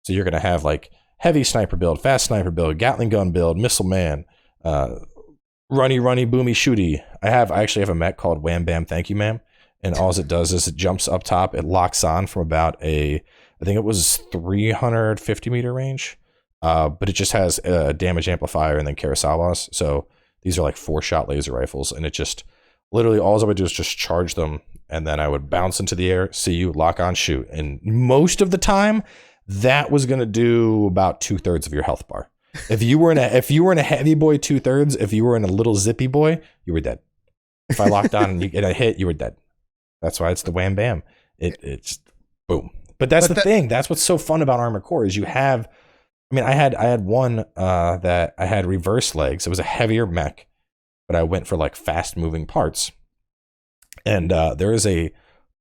So you're gonna have like heavy sniper build, fast sniper build, Gatling gun build, missile man, runny boomy shooty. I actually have a mech called Wham Bam Thank You Ma'am, and all it does is it jumps up top, it locks on from about I think it was 350 meter range, but it just has a damage amplifier and then Kurosawas. So these are like 4-shot laser rifles, and it just literally all I would do is just charge them, and then I would bounce into the air, see you, lock on, shoot, and most of the time that was going to do about 2/3 of your health bar. If you were in a heavy boy, 2/3. If you were in a little zippy boy, you were dead. If I locked on and you get a hit, you were dead. That's why it's the wham bam. It's boom. But that's the thing. That's what's so fun about Armored Core is you have. I mean, I had one that I had reverse legs. It was a heavier mech, but I went for like fast moving parts. And there is a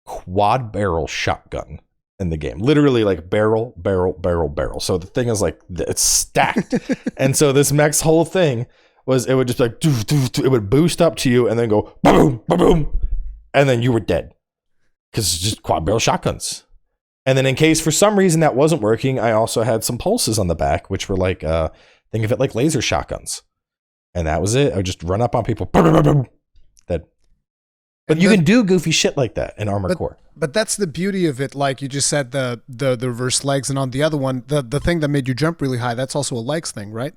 quad barrel shotgun in the game, literally like barrel. So the thing is like it's stacked. And so this mech's whole thing was it would just like it would boost up to you and then go boom, boom, and then you were dead because it's just quad barrel shotguns. And then in case for some reason that wasn't working, I also had some pulses on the back, which were like think of it like laser shotguns, and that was it. I would just run up on people, dead. But you can do goofy shit like that in Armored Core. But that's the beauty of it. Like you just said, the reverse legs, and on the other one, the thing that made you jump really high, that's also a legs thing, right?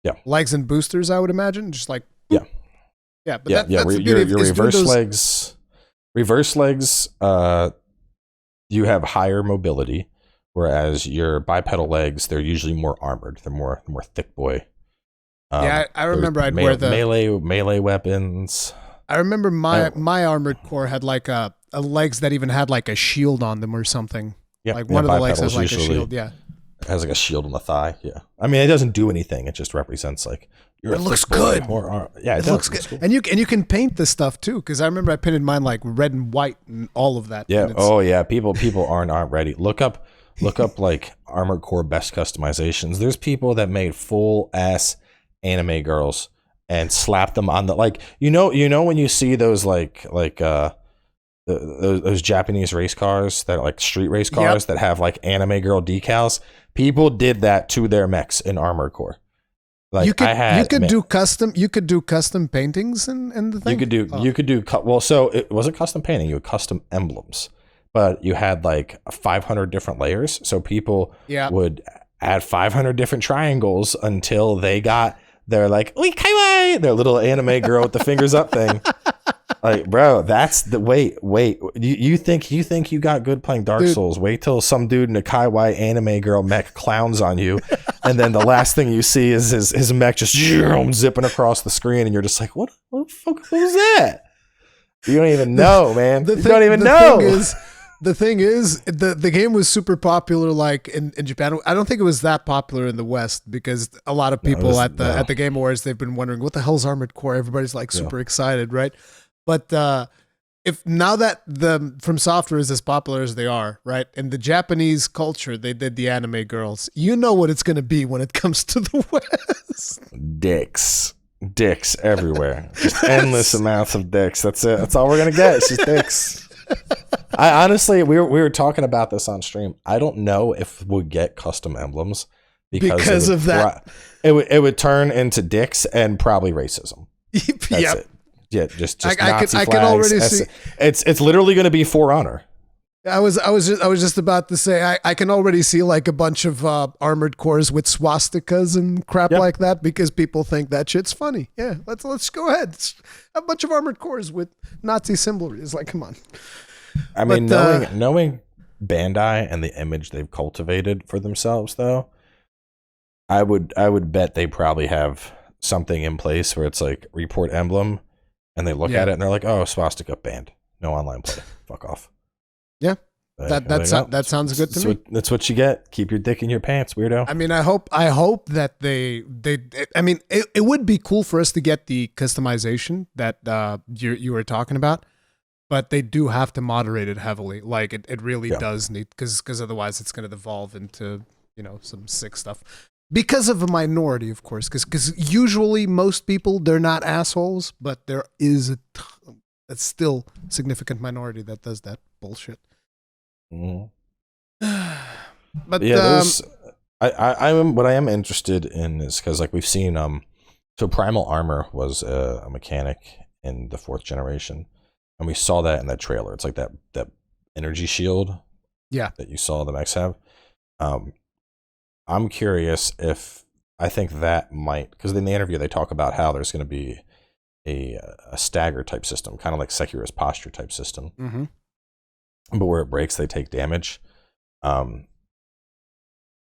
Yeah. Legs and boosters, I would imagine. Just like yeah. Yeah, but that's the beauty your of reverse legs. Reverse legs, you have higher mobility, whereas your bipedal legs, they're usually more armored. They're more thick boy. I remember I'd wear the melee weapons. I remember my Armored Core had like a legs that even had like a shield on them or something. Yeah, like one of the legs has like a shield. Yeah, it has like a shield on the thigh. Yeah, I mean it doesn't do anything. It just represents like it looks good. It looks good, cool. And you can paint this stuff too. Because I remember I painted mine like red and white and all of that. Yeah. Oh yeah. People aren't ready. Look up like Armored Core best customizations. There's people that made full ass anime girls and slap them on the like you know when you see those those Japanese race cars that are like street race cars that have like anime girl decals. People did that to their mechs in Armored Core. Like you could do custom paintings and the thing. You could do well. So it wasn't custom painting. You had custom emblems, but you had like 500 different layers. So people would add 500 different triangles until they got their like their little anime girl with the fingers up thing. Like, bro, that's the wait. You think you got good playing Dark Souls? Wait till some dude in a kawaii anime girl mech clowns on you, and then the last thing you see is his mech just zipping across the screen, and you're just like, what the fuck was that? You don't even know, man. You don't even know. The thing is, the game was super popular like in Japan. I don't think it was that popular in the West because a lot of people at the Game Awards, they've been wondering what the hell's Armored Core. Everybody's like super excited, right? But if now that the From Software is as popular as they are, right? In the Japanese culture, they did the anime girls. You know what it's going to be when it comes to the West. Dicks everywhere. Just endless amounts of dicks. That's it. That's all we're going to get. It's just dicks. I honestly, we were talking about this on stream. I don't know if we'll get custom emblems because of that. It would turn into dicks and probably racism. That's it. Yeah, just Nazi flags. I can already see. It's literally going to be For Honor. I was just about to say I can already see like a bunch of Armored Cores with swastikas and crap like that because people think that shit's funny. Yeah, let's go ahead. A bunch of Armored Cores with Nazi symbols. It's like, come on. I mean, knowing Bandai and the image they've cultivated for themselves, though, I would bet they probably have something in place where it's like report emblem. And they look at it and they're like, oh, swastika banned. No online play. Fuck off. Yeah. That sounds good to me. That's what you get. Keep your dick in your pants, weirdo. I mean, I hope that they I mean, it would be cool for us to get the customization that you were talking about, but they do have to moderate it heavily. Like it really does need, because otherwise it's going to devolve into, some sick stuff. Because of a minority, of course, because usually most people, they're not assholes, but there is a still significant minority that does that bullshit. Mm-hmm. But yeah, what I am interested in is because like we've seen so primal armor was a mechanic in the 4th generation, and we saw that in that trailer. It's like that energy shield, that you saw the mechs have. I'm curious if I think that might, because in the interview they talk about how there's going to be a stagger type system, kind of like Sekiro's posture type system. Mm-hmm. But where it breaks, they take damage.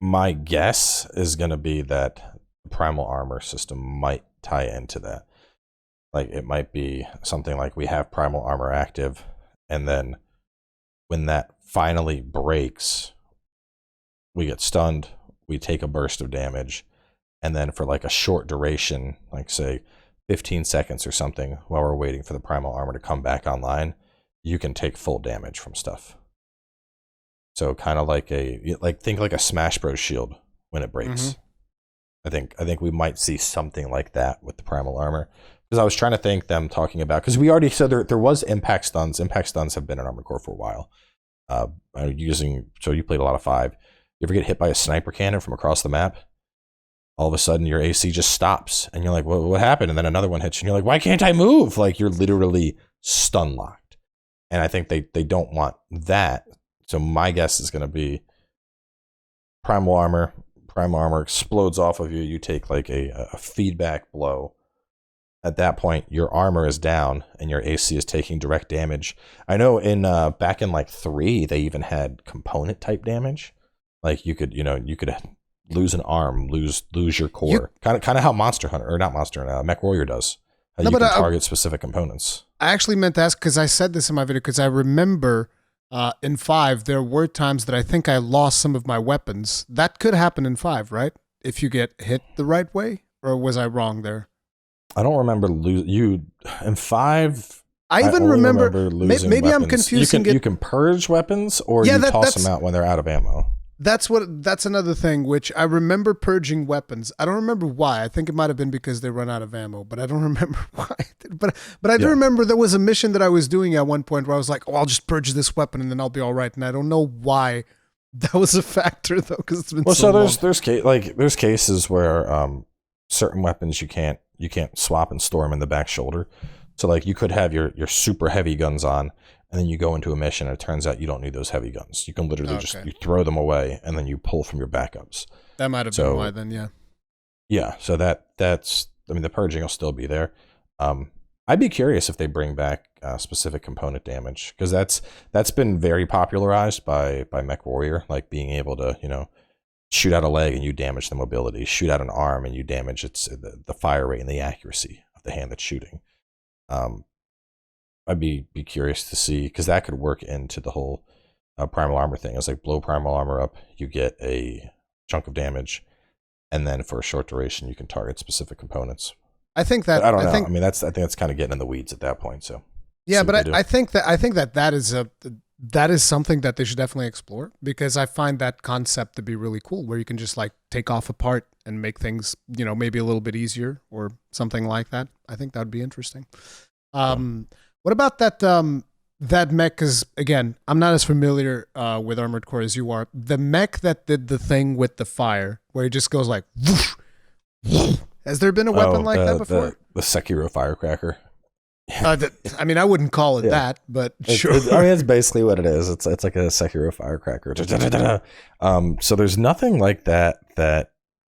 My guess is going to be that the primal armor system might tie into that. Like it might be something like we have primal armor active, and then when that finally breaks, we get stunned, we take a burst of damage, and then for like a short duration, like say 15 seconds or something, while we're waiting for the primal armor to come back online, you can take full damage from stuff. So kind of like think like a Smash Bros shield when it breaks. Mm-hmm. I think we might see something like that with the primal armor. Because I was trying to think them talking about, because we already said there was impact stuns. Impact stuns have been in Armored Core for a while. So you played a lot of 5. You ever get hit by a sniper cannon from across the map? All of a sudden your AC just stops and you're like, what happened? And then another one hits you and you're like, why can't I move? Like you're literally stun locked. And I think they don't want that. So my guess is going to be primal armor explodes off of you. You take like a feedback blow. At that point, your armor is down and your AC is taking direct damage. I know in back in like 3, they even had component type damage. Like you could lose an arm, lose your core. Kind of how Monster Hunter, or not Monster Hunter, Mech Warrior does. You can target specific components. I actually meant to ask, because I said this in my video, because I remember in 5, there were times that I think I lost some of my weapons. That could happen in 5, right? If you get hit the right way? Or was I wrong there? I don't remember you in 5. I remember losing maybe weapons. I'm confusing you can purge weapons, or you toss them out when they're out of ammo. That's another thing, which I remember purging weapons. I don't remember why. I think it might have been because they run out of ammo, but I don't remember why. But I do remember there was a mission that I was doing at one point where I was like, I'll just purge this weapon and then I'll be all right. And I don't know why that was a factor though, because it's been so long. There's cases where certain weapons you can't swap and store them in the back shoulder. So like you could have your super heavy guns on, and then you go into a mission and it turns out you don't need those heavy guns. You can literally you throw them away and then you pull from your backups. That might have been why then, yeah. Yeah, so that's the purging will still be there. I'd be curious if they bring back specific component damage, because that's been very popularized by Mech Warrior, like being able to, shoot out a leg and you damage the mobility, shoot out an arm and you damage the fire rate and the accuracy of the hand that's shooting. I'd be curious to see, because that could work into the whole primal armor thing. It's like blow primal armor up, you get a chunk of damage, and then for a short duration you can target specific components. I think that I don't know. I think that's kind of getting in the weeds at that point. So yeah, but I think that is something that they should definitely explore, because I find that concept to be really cool, where you can just like take off a part and make things, maybe a little bit easier or something like that. I think that would be interesting. What about that mech? Because again, I'm not as familiar with Armored Core as you are. The mech that did the thing with the fire, where it just goes like, whoosh, whoosh. Has there been a weapon like that before? The Sekiro firecracker. I wouldn't call it that, but sure. That's basically what it is. It's like a Sekiro firecracker. So there's nothing like that.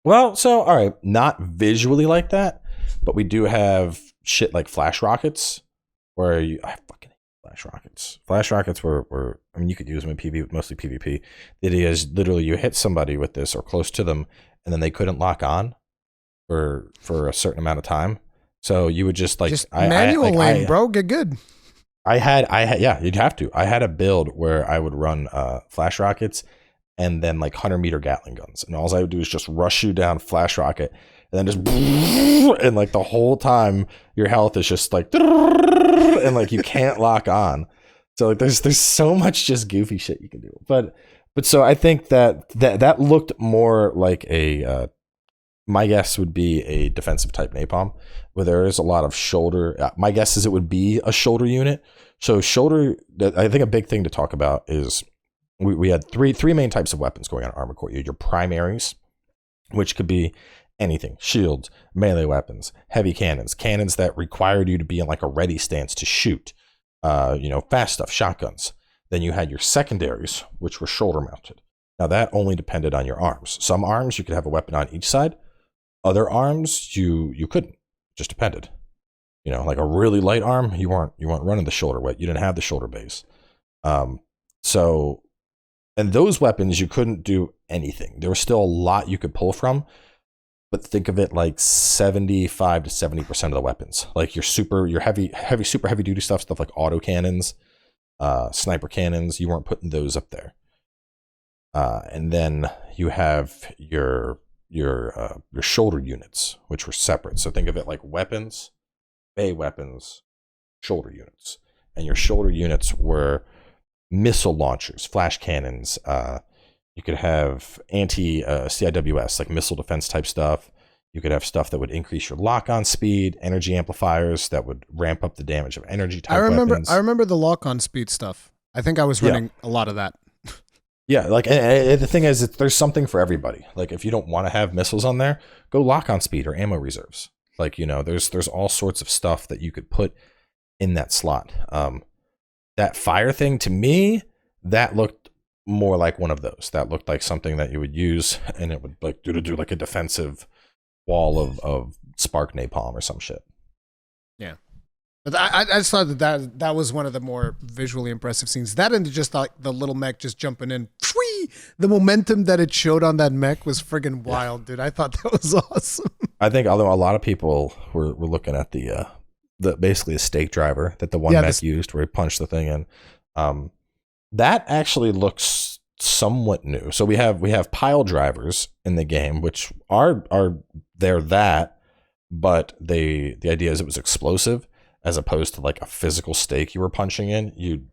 Well, so all right, not visually like that, but we do have shit like flash rockets, where I fucking hate flash rockets. Flash rockets were you could use them in PvP, mostly PvP. The idea is literally you hit somebody with this or close to them, and then they couldn't lock on for a certain amount of time. So you would just manual aim, bro. Get good. Yeah, you'd have to. I had a build where I would run flash rockets and then like 100-meter Gatling guns, and all I would do is just rush you down flash rocket, and then just and like the whole time your health is just like and like you can't lock on. So like there's so much just goofy shit you can do. But so I think that looked more like a my guess would be a defensive type napalm, where there is a lot of shoulder. My guess is it would be a shoulder unit. So shoulder, I think a big thing to talk about is we had three main types of weapons going on Armored Core. You had your primaries, which could be anything: shields, melee weapons, heavy cannons that required you to be in like a ready stance to shoot. Fast stuff, shotguns. Then you had your secondaries, which were shoulder mounted. Now that only depended on your arms. Some arms you could have a weapon on each side. Other arms you couldn't. Just depended. Like a really light arm, you weren't running the shoulder weight. You didn't have the shoulder base. And those weapons you couldn't do anything. There was still a lot you could pull from, but think of it like 75 to 70% of the weapons. Like your super heavy duty stuff like auto cannons, sniper cannons, you weren't putting those up there. And then you have your shoulder units, which were separate. So think of it like weapons, bay weapons, shoulder units. And your shoulder units were missile launchers, flash cannons. You could have anti-CIWS, like missile defense type stuff. You could have stuff that would increase your lock-on speed, energy amplifiers that would ramp up the damage of energy type weapons. I remember the lock-on speed stuff. I think I was running a lot of that. Yeah, like and the thing is, there's something for everybody. Like if you don't want to have missiles on there, go lock-on speed or ammo reserves. Like there's all sorts of stuff that you could put in that slot. That fire thing, to me, that looked more like one of those. That looked like something that you would use, and it would like do like a defensive wall of spark napalm or some shit. Yeah. But I just thought that was one of the more visually impressive scenes. That and just like the little mech just jumping in. The momentum that it showed on that mech was friggin' wild, dude. I thought that was awesome. I think, although a lot of people were looking at the basically a stake driver that the one mech used, where he punched the thing in. That actually looks somewhat new. So we have pile drivers in the game, which are that, but the idea is it was explosive as opposed to like a physical stake you were punching in. You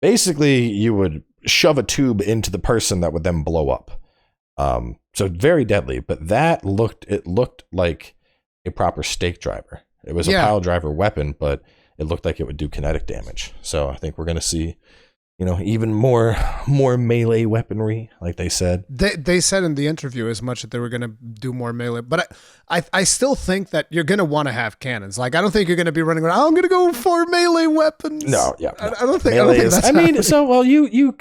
would shove a tube into the person that would then blow up. So very deadly, but it looked like a proper stake driver. It was a pile driver weapon, but it looked like it would do kinetic damage. So I think we're going to see, even more melee weaponry, like they said. They said in the interview as much that they were going to do more melee, but I still think that you're going to want to have cannons. Like I don't think you're going to be running around, I'm going to go for melee weapons. No, yeah. No. I don't think that's happening. So well, you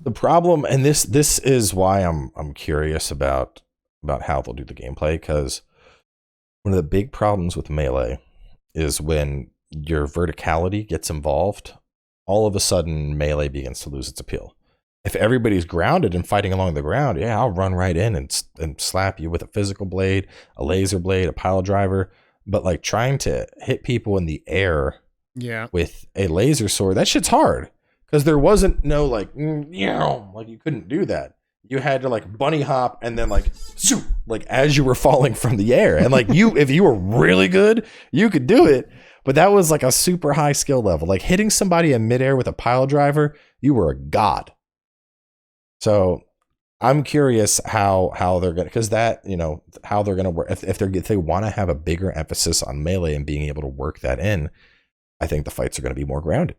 the problem, and this is why I'm curious about how they'll do the gameplay, because one of the big problems with melee is when your verticality gets involved, all of a sudden melee begins to lose its appeal. If everybody's grounded and fighting along the ground, I'll run right in and slap you with a physical blade, a laser blade, a pile driver. But like trying to hit people in the air with a laser sword, that shit's hard. Because there wasn't no like you couldn't do that. You had to like bunny hop and then like as you were falling from the air. And like if you were really good, you could do it. But that was like a super high skill level. Like hitting somebody in midair with a pile driver, you were a god. So I'm curious how they're gonna, because that how they're gonna work. If they want to have a bigger emphasis on melee and being able to work that in, I think the fights are going to be more grounded,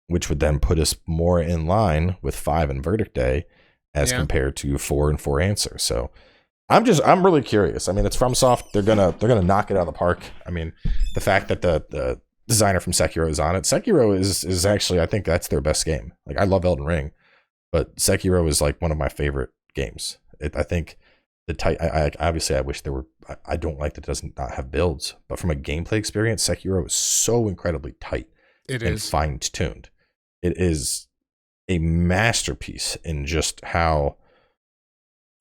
which would then put us more in line with 5 and Verdict Day as compared to 4 and 4 Answer. So I'm really curious. I mean, it's FromSoft. They're gonna knock it out of the park. I mean, the fact that the designer from Sekiro is on it. Sekiro is actually, I think that's their best game. Like I love Elden Ring, but Sekiro is like one of my favorite games. I think the tight. I wish there were. I don't like that it does not have builds, but from a gameplay experience, Sekiro is so incredibly tight. It and is fine tuned. It is a masterpiece in just how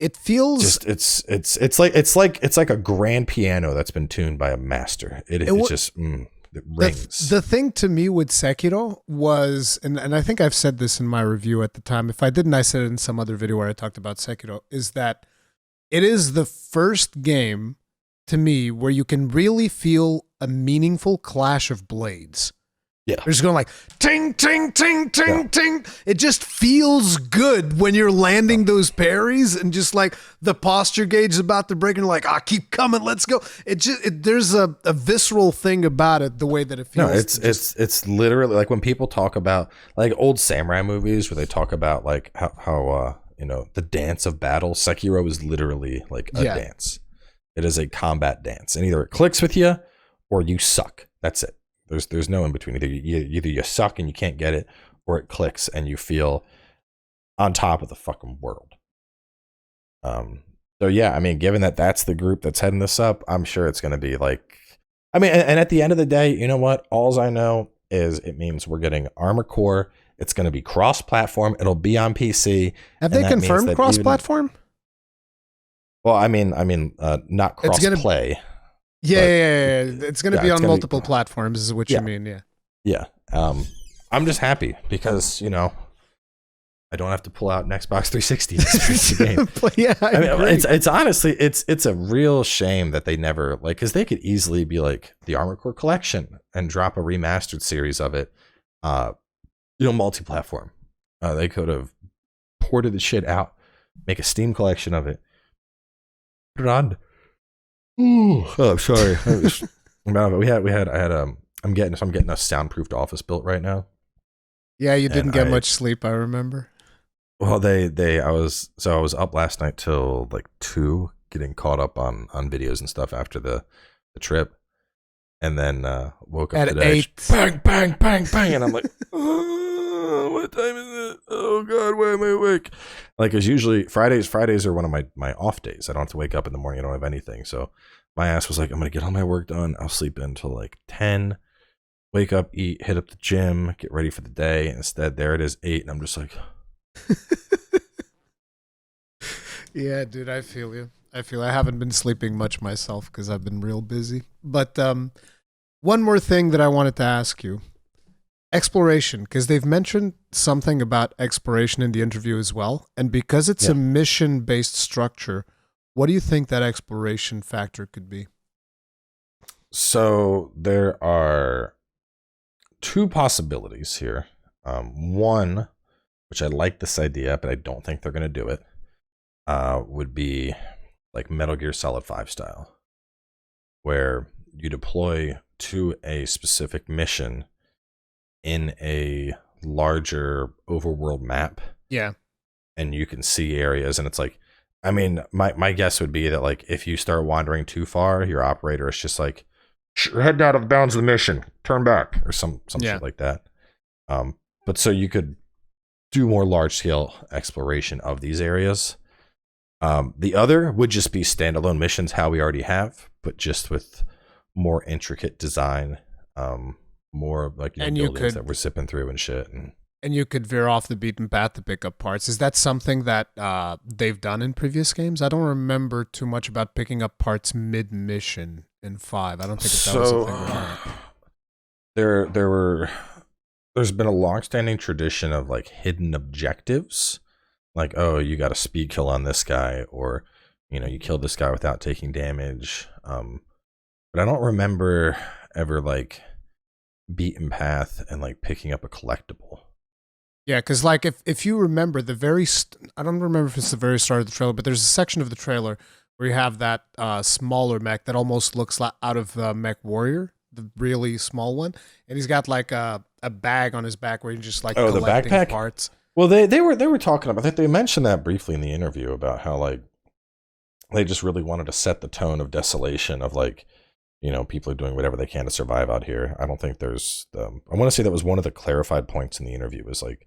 it feels. It's like a grand piano that's been tuned by a master. It's just that rings. The thing to me with Sekiro was, and I think I've said this in my review at the time. If I didn't, I said it in some other video where I talked about Sekiro, is that it is the first game to me where you can really feel a meaningful clash of blades. Yeah. They're just going like ting, ting, ting, ting, ting. It just feels good when you're landing those parries and just like the posture gauge is about to break and you're like, keep coming, let's go. There's a visceral thing about it, the way that it feels. No, it's literally like when people talk about like old samurai movies where they talk about like how the dance of battle. Sekiro is literally like a dance. It is a combat dance, and either it clicks with you or you suck. That's it. There's no in between. Either you suck and you can't get it, or it clicks and you feel on top of the fucking world. So yeah, I mean, given that that's the group that's heading this up, I'm sure it's going to be like, I mean, and at the end of the day, you know what? Alls I know is it means we're getting Armored Core. It's going to be cross-platform. It'll be on PC. Have they confirmed cross-platform? Well, I mean, not cross-play. Yeah. It's going to be on multiple platforms, is what you mean, yeah. Yeah. I'm just happy because, I don't have to pull out an Xbox 360 to the game. Yeah, I mean, it's honestly, it's a real shame that they never, like, because they could easily be like the Armored Core Collection and drop a remastered series of it, multi-platform. They could have ported the shit out, make a Steam collection of it. Put it on. Ooh, oh, sorry. I'm getting a soundproofed office built right now. Yeah, you didn't get much sleep, I remember. Well, I was up last night till like 2, getting caught up on videos and stuff after the trip, and then woke up at today. 8. Bang, bang, bang, bang, and I'm like, what time is it? Oh God, why am I awake? Like, it's usually Fridays are one of my off days. I don't have to wake up in the morning. I don't have anything. So my ass was like, I'm gonna get all my work done. I'll sleep until like 10. Wake up, eat, hit up the gym, get ready for the day. Instead, there it is, 8, and I'm just like, yeah, dude, I feel you. I haven't been sleeping much myself because I've been real busy. But one more thing that I wanted to ask you. Exploration, because they've mentioned something about exploration in the interview as well. And because it's a mission-based structure, what do you think that exploration factor could be? So there are 2 possibilities here. One, which I like this idea, but I don't think they're going to do it, would be like Metal Gear Solid 5 style, where you deploy to a specific mission in a larger overworld map. Yeah. And you can see areas, and it's like, I mean, my guess would be that like if you start wandering too far, your operator is just like, head out of the bounds of the mission, turn back, or some shit like that. But so you could do more large scale exploration of these areas. The other would just be standalone missions, how we already have, but just with more intricate design, more like buildings that we're zipping through and shit. And you could veer off the beaten path to pick up parts. Is that something that they've done in previous games? I don't remember too much about picking up parts mid-mission in 5. I don't think that was a thing or not. There's been a long-standing tradition of like hidden objectives. Like, oh, you got a speed kill on this guy, or you killed this guy without taking damage. But I don't remember ever like beaten path and like picking up a collectible. Yeah, because like if you remember I don't remember if it's the very start of the trailer, but there's a section of the trailer where you have that smaller mech that almost looks like out of Mech Warrior, the really small one, and he's got like a bag on his back where you just like the backpack parts. Well, they were talking about that. They mentioned that briefly in the interview about how like they just really wanted to set the tone of desolation of like, people are doing whatever they can to survive out here. I don't think there's I want to say that was one of the clarified points in the interview, was like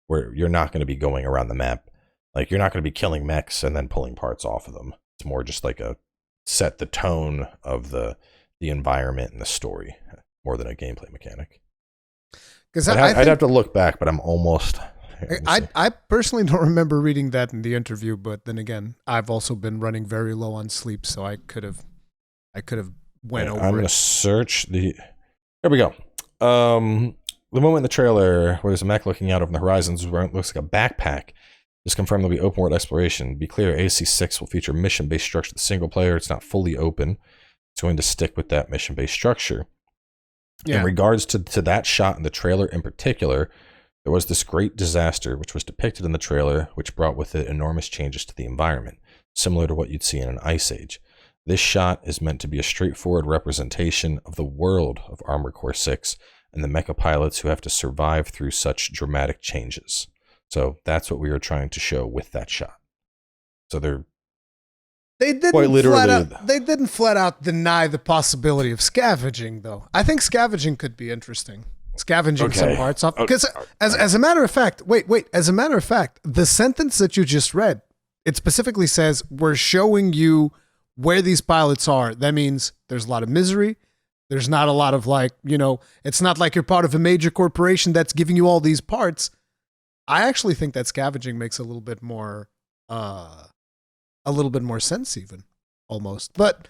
where you're not going to be going around the map. Like, you're not going to be killing mechs and then pulling parts off of them. It's more just like a set the tone of the environment and the story more than a gameplay mechanic. Because I'd have to look back, but I'm almost. I personally don't remember reading that in the interview, but then again, I've also been running very low on sleep, so I could have went over. I'm gonna search the. Here we go. The moment in the trailer where there's a mech looking out over the horizons where it looks like a backpack is confirmed there'll be open world exploration. Be clear, AC6 will feature mission-based structure. The single player, it's not fully open. It's going to stick with that mission-based structure. Yeah. In regards to that shot in the trailer in particular, there was this great disaster which was depicted in the trailer, which brought with it enormous changes to the environment, similar to what you'd see in an ice age. This shot is meant to be a straightforward representation of the world of Armored Core 6 and the mecha pilots who have to survive through such dramatic changes. So that's what we were trying to show with that shot. So they didn't flat out deny the possibility of scavenging, though. I think scavenging could be interesting. Scavenging some parts off, because as a matter of fact, as a matter of fact, the sentence that you just read, it specifically says we're showing you where these pilots are. That means there's a lot of misery. There's not a lot of it's not like you're part of a major corporation that's giving you all these parts. I actually think that scavenging makes a little bit more sense, even almost. But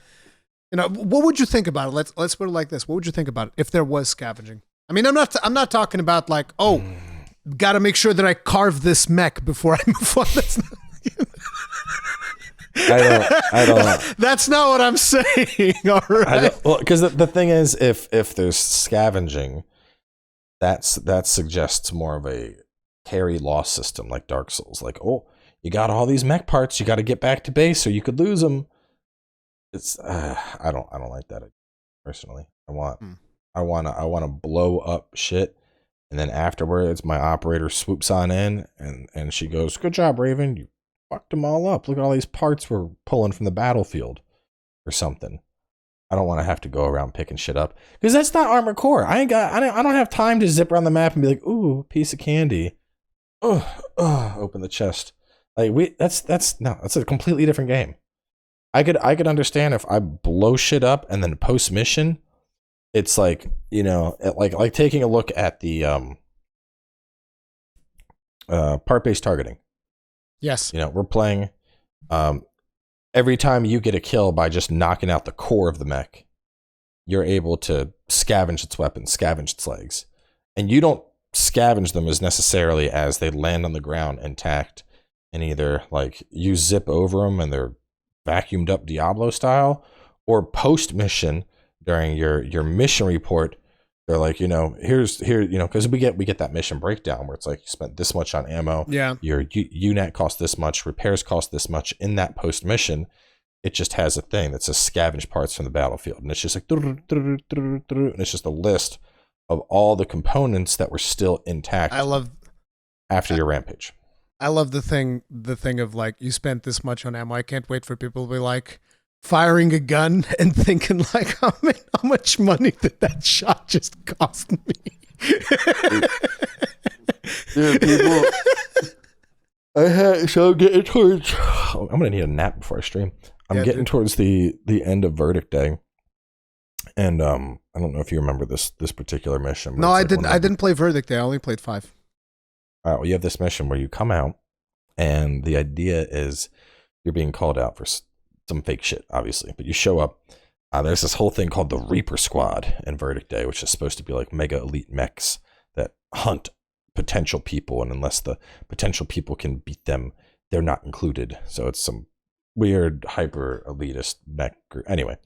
what would you think about it? Let's put it like this: what would you think about it if there was scavenging? I mean, I'm not talking about like, got to make sure that I carve this mech before I move on. That's not, I don't. That's not what I'm saying. All right. Well, because the thing is, if there's scavenging, that suggests more of a carry loss system like Dark Souls. Like, you got all these mech parts, you got to get back to base, or you could lose them. It's I don't like that personally. I want to blow up shit, and then afterwards my operator swoops on in and she goes, "Good job, Raven. You fucked them all up. Look at all these parts we're pulling from the battlefield," or something. I don't want to have to go around picking shit up because that's not Armored Core. I don't have time to zip around the map and be like, "Ooh, piece of candy." Open the chest. Like that's a completely different game. I could understand if I blow shit up and then post mission, it's like, like taking a look at the part-based targeting. Yes. We're playing every time you get a kill by just knocking out the core of the mech, you're able to scavenge its weapons, scavenge its legs. And you don't scavenge them as necessarily as they land on the ground intact, and either like you zip over them and they're vacuumed up Diablo style, or post mission during your mission report, they're like, because we get that mission breakdown where it's like you spent this much on ammo, your UNAT cost this much, repairs cost this much. In that post mission, it just has a thing that says scavenge parts from the battlefield, and it's just like, and it's just a list of all the components that were still intact. After your rampage. I love the thing of like, you spent this much on ammo. I can't wait for people to be like firing a gun and thinking like, how much money did that shot just cost me? Dude, people. I'm getting towards. I'm gonna need a nap before I stream. I'm getting towards the end of Verdict Day. And I don't know if you remember this particular mission. No, I didn't. I didn't play Verdict Day. I only played 5. All right. Well, you have this mission where you come out, and the idea is you're being called out for some fake shit, obviously. But you show up. There's this whole thing called the Reaper Squad in Verdict Day, which is supposed to be like mega elite mechs that hunt potential people, and unless the potential people can beat them, they're not included. So it's some weird hyper elitist mech group. Anyway.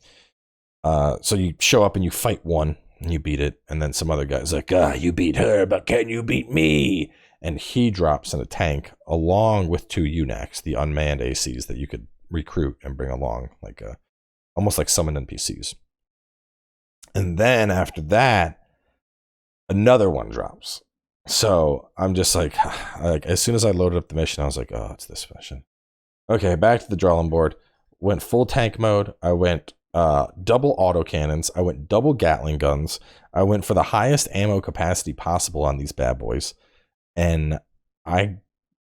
So you show up and you fight one and you beat it, and then some other guy's like, you beat her, but can you beat me? And he drops in a tank along with 2 UNACs, the unmanned ACs that you could recruit and bring along, like almost like summoned NPCs. And then after that, another one drops. So I'm just like as soon as I loaded up the mission, I was like, it's this mission. Okay, back to the drawing board. Went full tank mode. I went double autocannons. I went double Gatling guns. I went for the highest ammo capacity possible on these bad boys. And I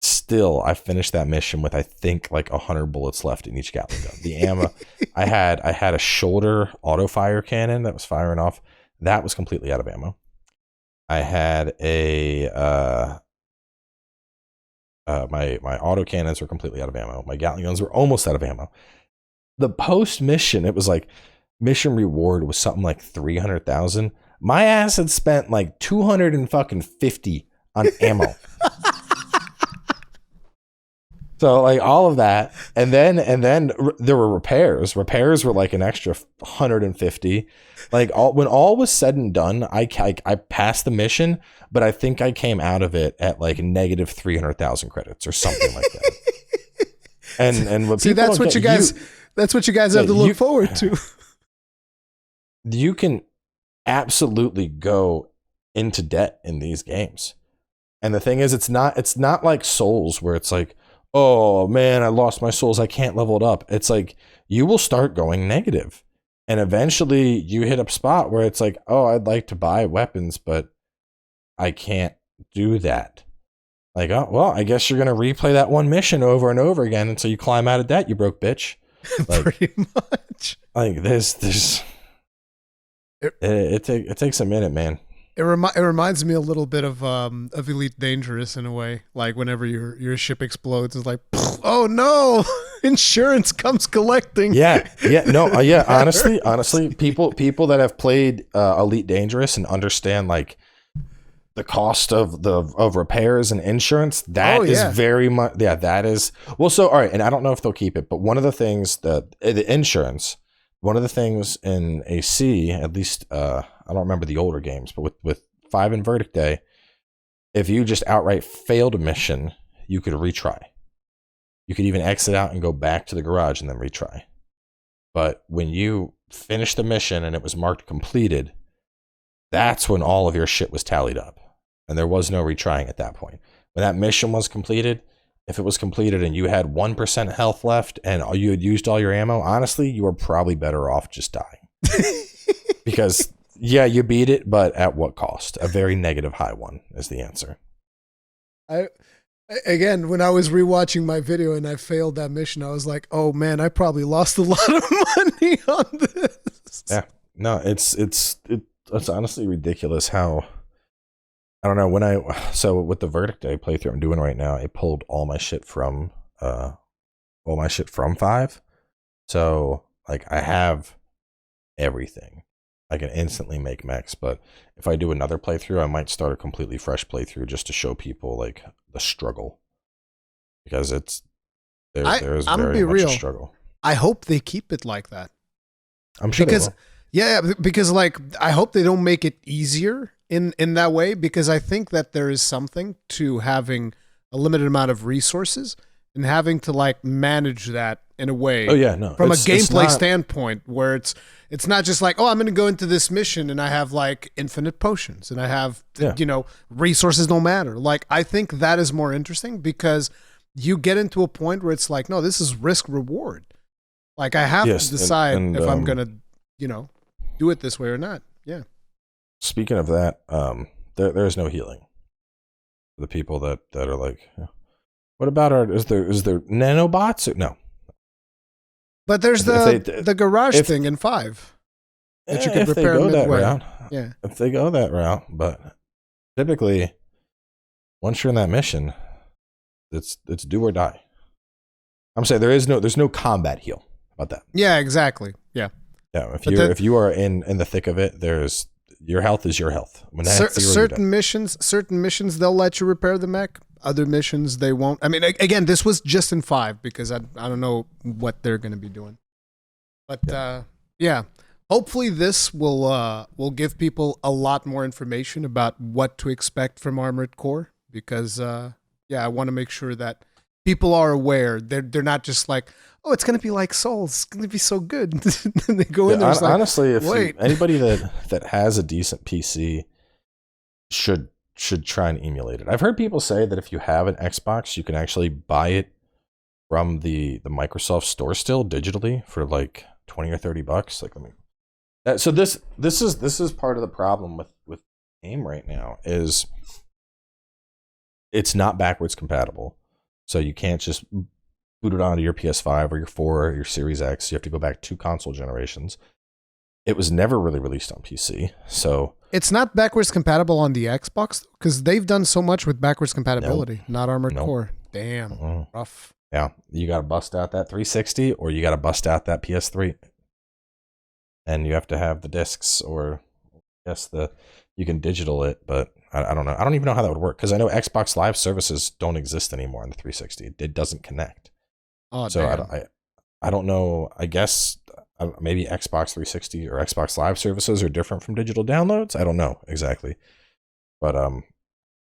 finished that mission with, I think, like 100 bullets left in each Gatling gun. The ammo, I had a shoulder auto fire cannon that was firing off. That was completely out of ammo. I had my auto cannons were completely out of ammo. My Gatling guns were almost out of ammo. The post mission, it was like mission reward was something like 300,000. My ass had spent like $250 on ammo. So like all of that, and then there were repairs. Repairs were like an extra 150. Like when all was said and done, I passed the mission, but I think I came out of it at like negative 300,000 credits or something like that. And what see, that's what you guys have to look forward to. You can absolutely go into debt in these games, and the thing is, it's not like Souls where it's like, oh man, I lost my souls, I can't level it up. It's like you will start going negative, and eventually you hit a spot where it's like, oh, I'd like to buy weapons, but I can't do that. Like, oh well, I guess you're gonna replay that one mission over and over again until you climb out of debt, you broke bitch. Like, pretty much. Like this. It takes a minute, man. It reminds me a little bit of Elite Dangerous in a way. Like whenever your ship explodes, it's like, oh no, insurance comes collecting. Yeah. Honestly, people that have played Elite Dangerous and understand like the cost of repairs and insurance, that is very much that is well. So all right, and I don't know if they'll keep it, but one of the things that the insurance. One of the things in AC, at least I don't remember the older games, but with 5 and Verdict Day, if you just outright failed a mission, you could retry. You could even exit out and go back to the garage and then retry. But when you finished the mission and it was marked completed, that's when all of your shit was tallied up. And there was no retrying at that point. When that mission was completed, if it was completed and you had 1% health left and you had used all your ammo, honestly, you were probably better off just dying. Because, yeah, you beat it, but at what cost? A very negative high one is the answer. Again, when I was rewatching my video and I failed that mission, I was like, oh man, I probably lost a lot of money on this. Yeah, no, it's honestly ridiculous how... I don't know so with the Verdict Day playthrough I'm doing right now, it pulled all my shit from 5. So like I have everything. I can instantly make mechs, but if I do another playthrough, I might start a completely fresh playthrough just to show people like the struggle, because there is very much a struggle. I hope they keep it like that. I'm sure because they will. Yeah, because like I hope they don't make it easier in that way, because I think that there is something to having a limited amount of resources and having to like manage that in a way. Oh yeah, no. From a gameplay standpoint, where it's not just like, oh, I'm going to go into this mission and I have like infinite potions and I have resources don't matter. Like I think that is more interesting, because you get into a point where it's like, no, this is risk reward. Like I have to decide if I'm going to, do it this way or not. Yeah. Speaking of that, there's no healing for the people that are like, what about is there nanobots? Or, no. But there's the garage thing in 5 that you can repair midway. Yeah. If they go that route, but typically once you're in that mission, it's do or die. I'm saying there's no combat heal about that. Yeah, exactly. Yeah. Yeah. If you are in the thick of it, your health is your health. Certain missions they'll let you repair the mech. Other missions they won't. I mean, again, this was just in 5 because I don't know what they're going to be doing. But yeah, hopefully this will give people a lot more information about what to expect from Armored Core, because I want to make sure that people are aware. They're not just like, oh, it's going to be like Souls. It's going to be so good. And they go in there. Honestly, anybody that has a decent PC should try and emulate it. I've heard people say that if you have an Xbox, you can actually buy it from the Microsoft Store still digitally for like $20 or $30. Like, so this is part of the problem with game right now is it's not backwards compatible. So you can't just boot it onto your PS5 or your 4 or your Series X. You have to go back 2 console generations. It was never really released on PC. So it's not backwards compatible on the Xbox, because they've done so much with backwards compatibility. Nope. Not Armored Core. Damn. Rough. Yeah. You got to bust out that 360 or you got to bust out that PS3. And you have to have the discs or Yes, you can digital it, but I don't know. I don't even know how that would work because I know Xbox Live services don't exist anymore on the 360. It doesn't connect. Oh, so damn. I don't know. I guess maybe Xbox 360 or Xbox Live services are different from digital downloads. I don't know exactly, but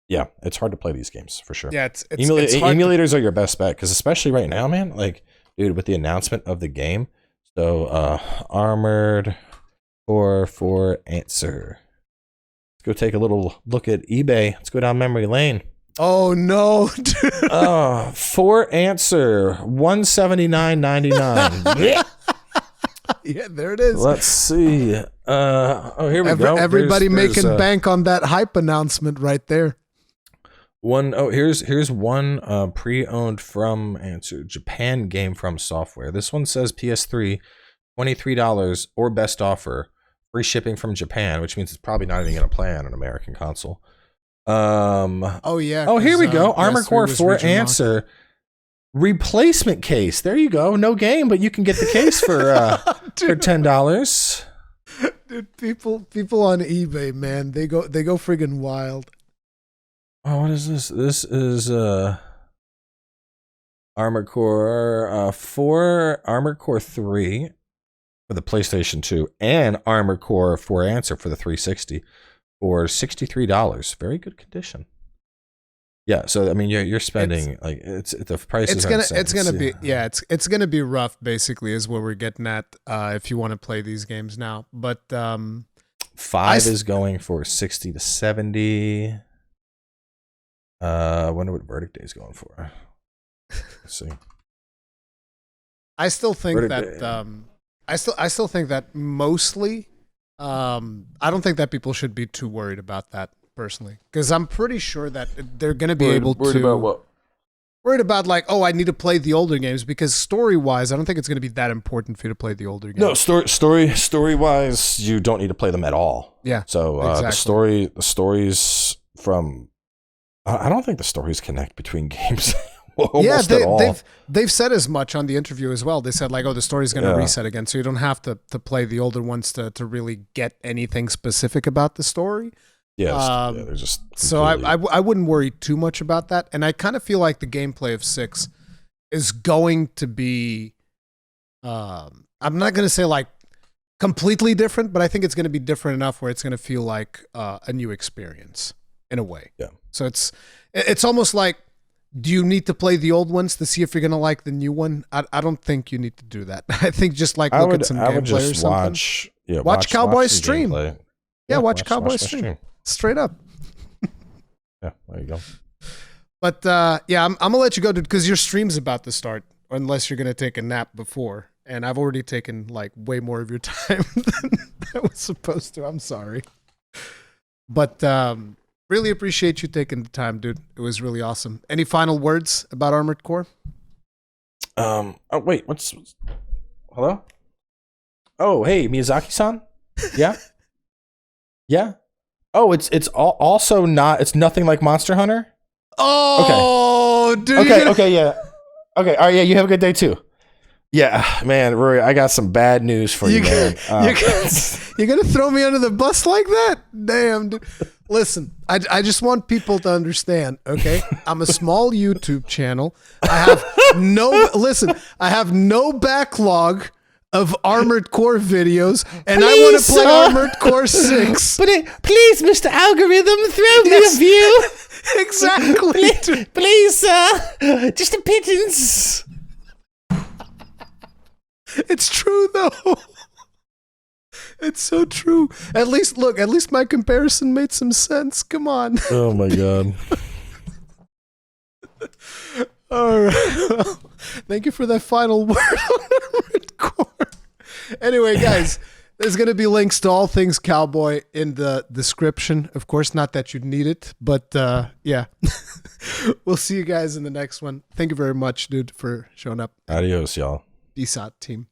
yeah, it's hard to play these games for sure. Yeah, it's emulators are your best bet because especially right now, man. Like, dude, with the announcement of the game, so Armored Core for Answer. Let's go take a little look at eBay. Let's go down memory lane. Oh no! For Answer, $179.99. Yeah, there it is. Let's see. Here we go. Everybody making bank on that hype announcement right there. Here's one pre-owned from Answer Japan game from software. This one says PS3, $23 or best offer, free shipping from Japan, which means it's probably not even going to play on an American console. Oh yeah. Oh, here we go. Armored Core 4 Answer replacement case. There you go. No game, but you can get the case for for $10. Dude, people on eBay, man, they go friggin' wild. Oh, what is this? This is Armored Core 4, Armored Core 3 for the PlayStation 2, and Armored Core 4 Answer for the 360 for $63. Very good condition. Yeah, so I mean, you're spending like the price. It's gonna be rough. Basically, is what we're getting at. If you want to play these games now, but 5 is going for 60 to 70. Wonder what Verdict Day is going for. Let's see. I still think I still think that mostly. I don't think that people should be too worried about that personally, because I'm pretty sure that they're going to be able to. Worried about what? Worried about like, oh, I need to play the older games, because story-wise, I don't think it's going to be that important for you to play the older games. No, story-wise, you don't need to play them at all. Yeah. So exactly. the stories from, I don't think the stories connect between games. Almost at all. They've said as much on the interview as well. They said like, oh, the story's going to reset again, so you don't have to play the older ones to really get anything specific about the story. Yeah, they're just so I wouldn't worry too much about that. And I kind of feel like the gameplay of 6 is going to be, I'm not going to say like completely different, but I think it's going to be different enough where it's going to feel like a new experience in a way. Yeah. So it's almost like, do you need to play the old ones to see if you're going to like the new one? I don't think you need to do that. I think just like look at some gameplay or something. Watch Cowboy's stream. Yeah, watch Cowboy's stream. Straight up. Yeah, there you go. But yeah, I'm gonna let you go, because your stream's about to start, unless you're gonna take a nap before. And I've already taken like way more of your time than I was supposed to. I'm sorry. But really appreciate you taking the time, dude. It was really awesome. Any final words about Armored Core? Oh wait, hello? Oh, hey, Miyazaki-san? Yeah? Yeah? Oh, it's also not, it's nothing like Monster Hunter? Oh, okay. Dude. Okay, yeah. Okay, all right, yeah, you have a good day too. Yeah, man, Rory, I got some bad news for you, man. You're going to throw me under the bus like that? Damn, dude. Listen, I just want people to understand, okay? I'm a small YouTube channel. I have no backlog of Armored Core videos, and I want to play Armored Core 6. But please, Mr. Algorithm, throw me a view. Exactly. Please, sir. Just a pittance. It's true, though. It's so true. At least my comparison made some sense. Come on. Oh, my God. All right. Well, thank you for that final word on Armored Core. Anyway, guys, there's going to be links to all things Cowboy in the description. Of course, not that you'd need it, but yeah. We'll see you guys in the next one. Thank you very much, dude, for showing up. Adios, y'all. Peace out, team.